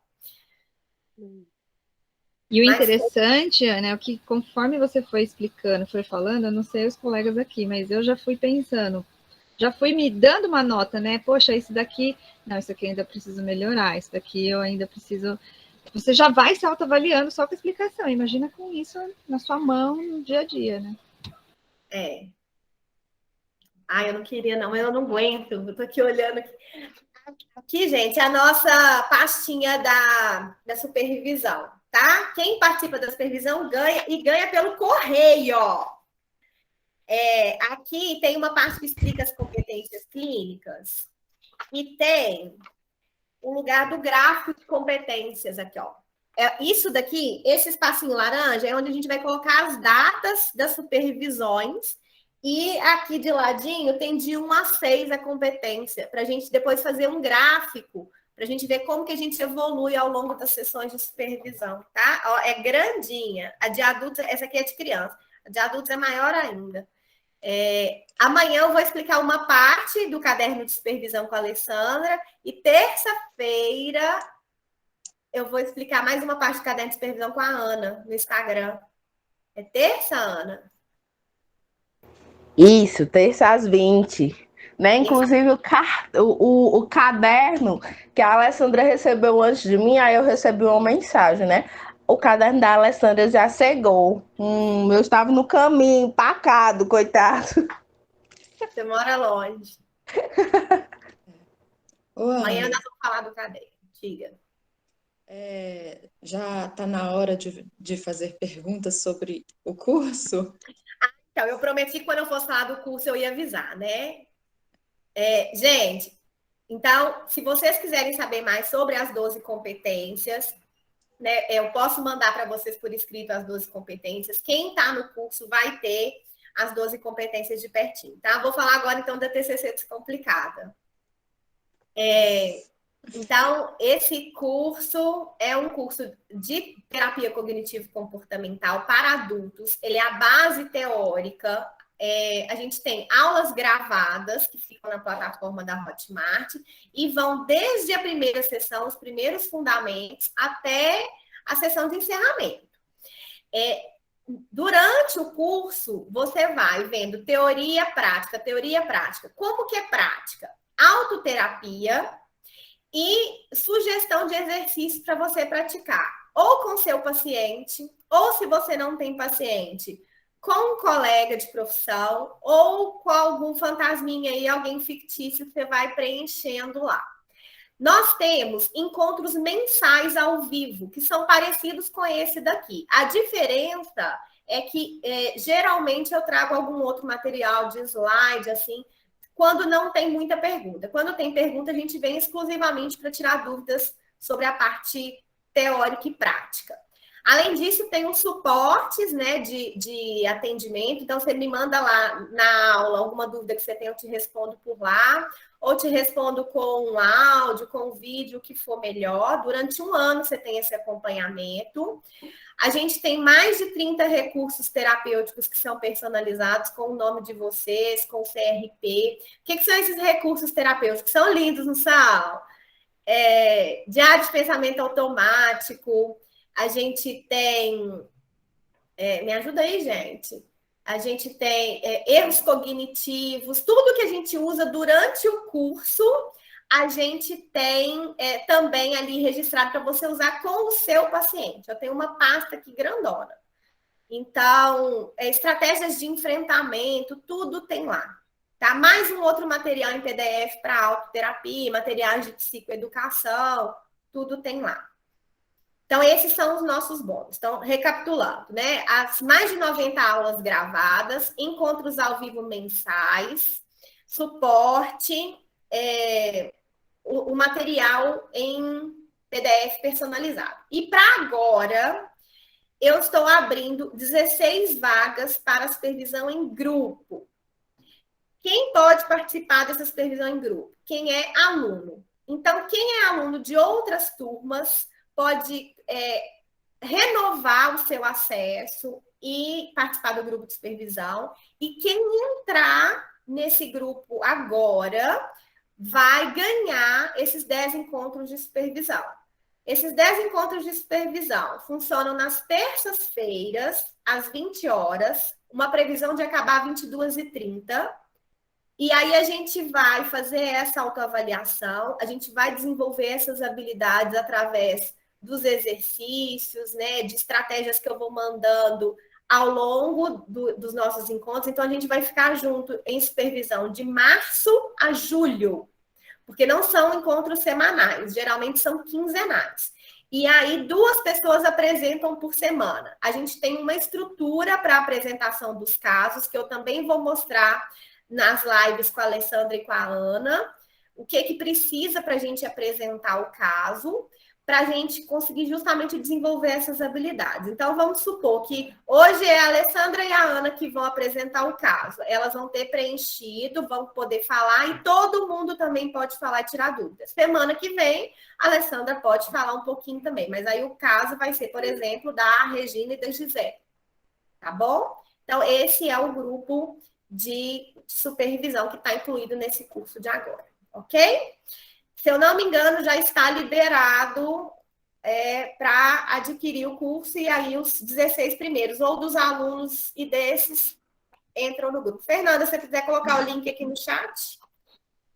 E o interessante, né, é que conforme você foi explicando, foi falando, eu não sei os colegas aqui, mas eu já fui pensando, já fui me dando uma nota, né? Poxa, isso daqui, não, isso aqui eu ainda preciso melhorar, isso daqui eu ainda preciso. Você já vai se autoavaliando só com a explicação. Imagina com isso na sua mão no dia a dia, né? É. Ah, eu não queria, não, eu não aguento. Eu tô aqui olhando aqui. Aqui, gente, a nossa pastinha da supervisão, tá? Quem participa da supervisão ganha e ganha pelo correio, ó. Aqui tem uma parte que explica as competências clínicas e tem o lugar do gráfico de competências aqui, ó. Isso daqui, esse espacinho laranja, é onde a gente vai colocar as datas das supervisões e aqui de ladinho tem de 1 a 6 a competência, para a gente depois fazer um gráfico, para a gente ver como que a gente evolui ao longo das sessões de supervisão, tá? Ó, é grandinha. A de adultos, essa aqui é de criança. A de adultos é maior ainda. Amanhã eu vou explicar uma parte do caderno de supervisão com a Alessandra e terça-feira eu vou explicar mais uma parte do caderno de supervisão com a Ana no Instagram. É terça, Ana? Isso, terça às 20. Né? Inclusive o caderno que a Alessandra recebeu antes de mim, aí eu recebi uma mensagem, né? O caderno da Alessandra já chegou. Eu estava no caminho, empacado, coitado. Você mora longe. Amanhã nós vamos falar do caderno. Diga. Já está na hora de fazer perguntas sobre o curso? Então, eu prometi que quando eu fosse falar do curso eu ia avisar, né? Gente, então, se vocês quiserem saber mais sobre as 12 competências, né, eu posso mandar para vocês por escrito as 12 competências. Quem está no curso vai ter as 12 competências de pertinho, tá? Vou falar agora, então, da TCC Descomplicada. Então, esse curso é um curso de terapia cognitivo-comportamental para adultos. Ele é a base teórica. A gente tem aulas gravadas que ficam na plataforma da Hotmart e vão desde a primeira sessão, os primeiros fundamentos, até a sessão de encerramento. Durante o curso, você vai vendo teoria prática. Como que é prática? Autoterapia e sugestão de exercício para você praticar, ou com seu paciente, ou se você não tem paciente, com um colega de profissão, ou com algum fantasminha aí, alguém fictício que você vai preenchendo lá. Nós temos encontros mensais ao vivo, que são parecidos com esse daqui. A diferença é que, geralmente, eu trago algum outro material de slide, assim, quando não tem muita pergunta. Quando tem pergunta, a gente vem exclusivamente para tirar dúvidas sobre a parte teórica e prática. Além disso, tem uns suportes, né, de atendimento. Então, você me manda lá na aula alguma dúvida que você tem, eu te respondo por lá. Ou te respondo com um áudio, com um vídeo, o que for melhor. Durante um ano você tem esse acompanhamento. A gente tem mais de 30 recursos terapêuticos que são personalizados com o nome de vocês, com o CRP. O que são esses recursos terapêuticos? São lindos, não são? Diário de pensamento automático. A gente tem... me ajuda aí, gente. A gente tem erros cognitivos. Tudo que a gente usa durante o curso, a gente tem também ali registrado para você usar com o seu paciente. Eu tenho uma pasta aqui grandona. Então, estratégias de enfrentamento, tudo tem lá. Tá? Mais um outro material em PDF para autoterapia, materiais de psicoeducação, tudo tem lá. Então, esses são os nossos bônus. Então, recapitulando, né? As mais de 90 aulas gravadas, encontros ao vivo mensais, suporte, o material em PDF personalizado. E para agora, eu estou abrindo 16 vagas para supervisão em grupo. Quem pode participar dessa supervisão em grupo? Quem é aluno. Então, quem é aluno de outras turmas pode renovar o seu acesso e participar do grupo de supervisão. E quem entrar nesse grupo agora vai ganhar esses 10 encontros de supervisão. Esses 10 encontros de supervisão funcionam nas terças-feiras, às 20 horas, uma previsão de acabar às 22h30. E aí a gente vai fazer essa autoavaliação, a gente vai desenvolver essas habilidades através dos exercícios, né, de estratégias que eu vou mandando ao longo dos nossos encontros. Então, a gente vai ficar junto em supervisão de março a julho, porque não são encontros semanais, geralmente são quinzenais. E aí, 2 pessoas apresentam por semana. A gente tem uma estrutura para a apresentação dos casos, que eu também vou mostrar nas lives com a Alessandra e com a Ana, o que precisa para a gente apresentar o caso, para a gente conseguir justamente desenvolver essas habilidades. Então, vamos supor que hoje é a Alessandra e a Ana que vão apresentar o caso. Elas vão ter preenchido, vão poder falar, e todo mundo também pode falar e tirar dúvidas. Semana que vem, a Alessandra pode falar um pouquinho também, mas aí o caso vai ser, por exemplo, da Regina e da Gisele. Tá bom? Então, esse é o grupo de supervisão que está incluído nesse curso de agora, ok? Se eu não me engano, já está liberado para adquirir o curso, e aí os 16 primeiros, ou dos alunos e desses, entram no grupo. Fernanda, se você quiser colocar o link aqui no chat.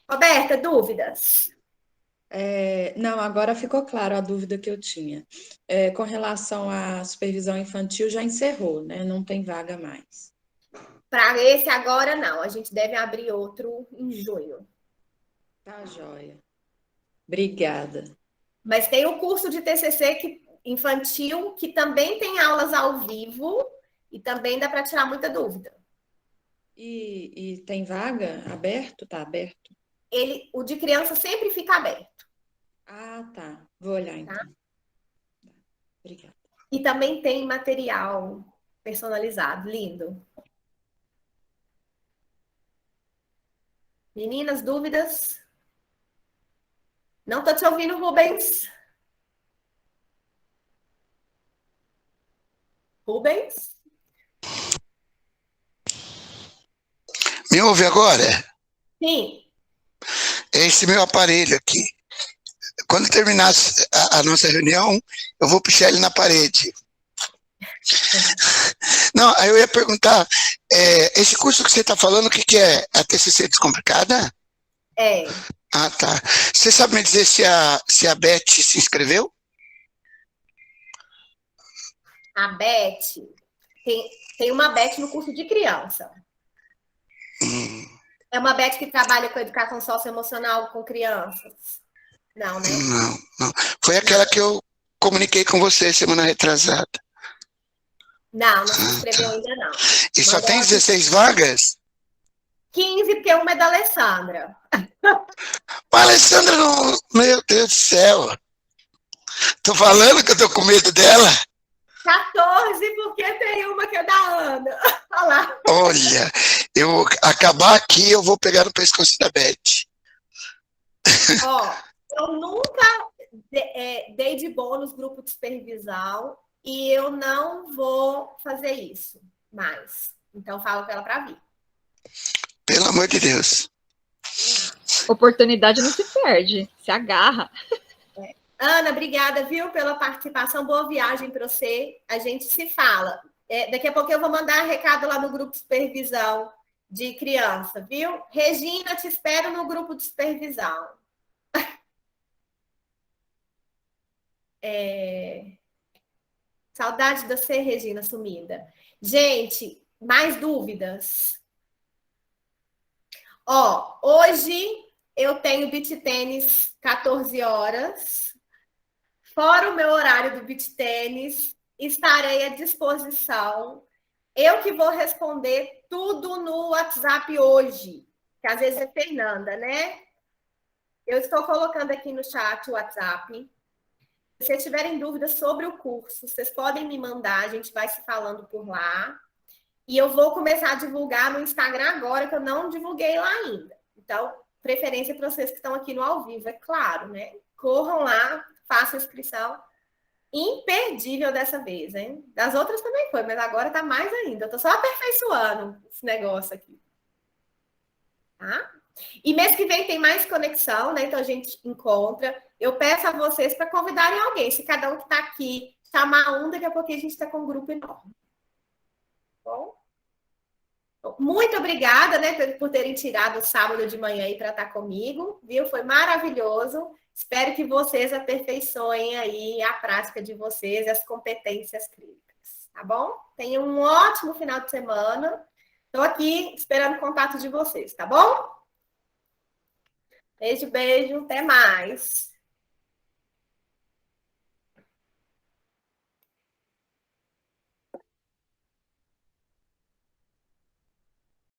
Roberta, dúvidas? Não, agora ficou claro a dúvida que eu tinha. Com relação à supervisão infantil, já encerrou, né? Não tem vaga mais. Para esse agora, não. A gente deve abrir outro em junho. Tá, joia. Obrigada. Mas tem o curso de TCC infantil, que também tem aulas ao vivo, e também dá para tirar muita dúvida. E tem vaga aberto? Tá aberto? O de criança sempre fica aberto. Ah, tá. Vou olhar então. Tá? Obrigada. E também tem material personalizado, lindo. Meninas, dúvidas? Não estou te ouvindo, Rubens. Rubens? Me ouve agora? Sim. É esse meu aparelho aqui. Quando terminar a nossa reunião, eu vou puxar ele na parede. Não, aí eu ia perguntar, esse curso que você está falando, o que é? A TCC Descomplicada? É. Ah, tá. Você sabe me dizer se a Beth se inscreveu? A Beth, tem uma Beth no curso de criança. É uma Beth que trabalha com educação socioemocional com crianças. Não, né? Não. Foi aquela que eu comuniquei com você semana retrasada. Não se inscreveu ainda não. E só tem 16 vagas? 15, porque uma é da Alessandra. Mas a Alessandra não... Meu Deus do céu. Tô falando que eu tô com medo dela. 14, porque tem uma que é da Ana. Olha lá. Olha, eu acabar aqui, eu vou pegar no pescoço da Beth. Ó, eu nunca dei de bônus grupo de supervisão e eu não vou fazer isso mais. Então, falo com ela para vir. Pelo amor de Deus. Oportunidade não se perde, se agarra. Ana, obrigada, viu, pela participação. Boa viagem para você. A gente se fala. Daqui a pouco eu vou mandar um recado lá no grupo de supervisão de criança, viu? Regina, te espero no grupo de supervisão. Saudade de você, Regina, sumida. Gente, mais dúvidas? Ó, hoje eu tenho beach tênis 14 horas. Fora o meu horário do beach tênis, estarei à disposição. Eu que vou responder tudo no WhatsApp hoje, que às vezes é Fernanda, né? Eu estou colocando aqui no chat o WhatsApp. Se vocês tiverem dúvidas sobre o curso, vocês podem me mandar, a gente vai se falando por lá. E eu vou começar a divulgar no Instagram agora, que eu não divulguei lá ainda. Então, preferência para vocês que estão aqui no ao vivo, é claro, né? Corram lá, façam a inscrição. Imperdível dessa vez, hein? Das outras também foi, mas agora tá mais ainda. Eu tô só aperfeiçoando esse negócio aqui. Tá? E mês que vem tem mais conexão, né? Então a gente encontra. Eu peço a vocês para convidarem alguém. Se cada um que está aqui chamar um, daqui a pouquinho a gente está com um grupo enorme. Bom? Muito obrigada, né, por terem tirado o sábado de manhã aí para estar comigo, viu? Foi maravilhoso. Espero que vocês aperfeiçoem aí a prática de vocês e as competências críticas, tá bom? Tenham um ótimo final de semana. Estou aqui esperando o contato de vocês, tá bom? Beijo, beijo. Até mais.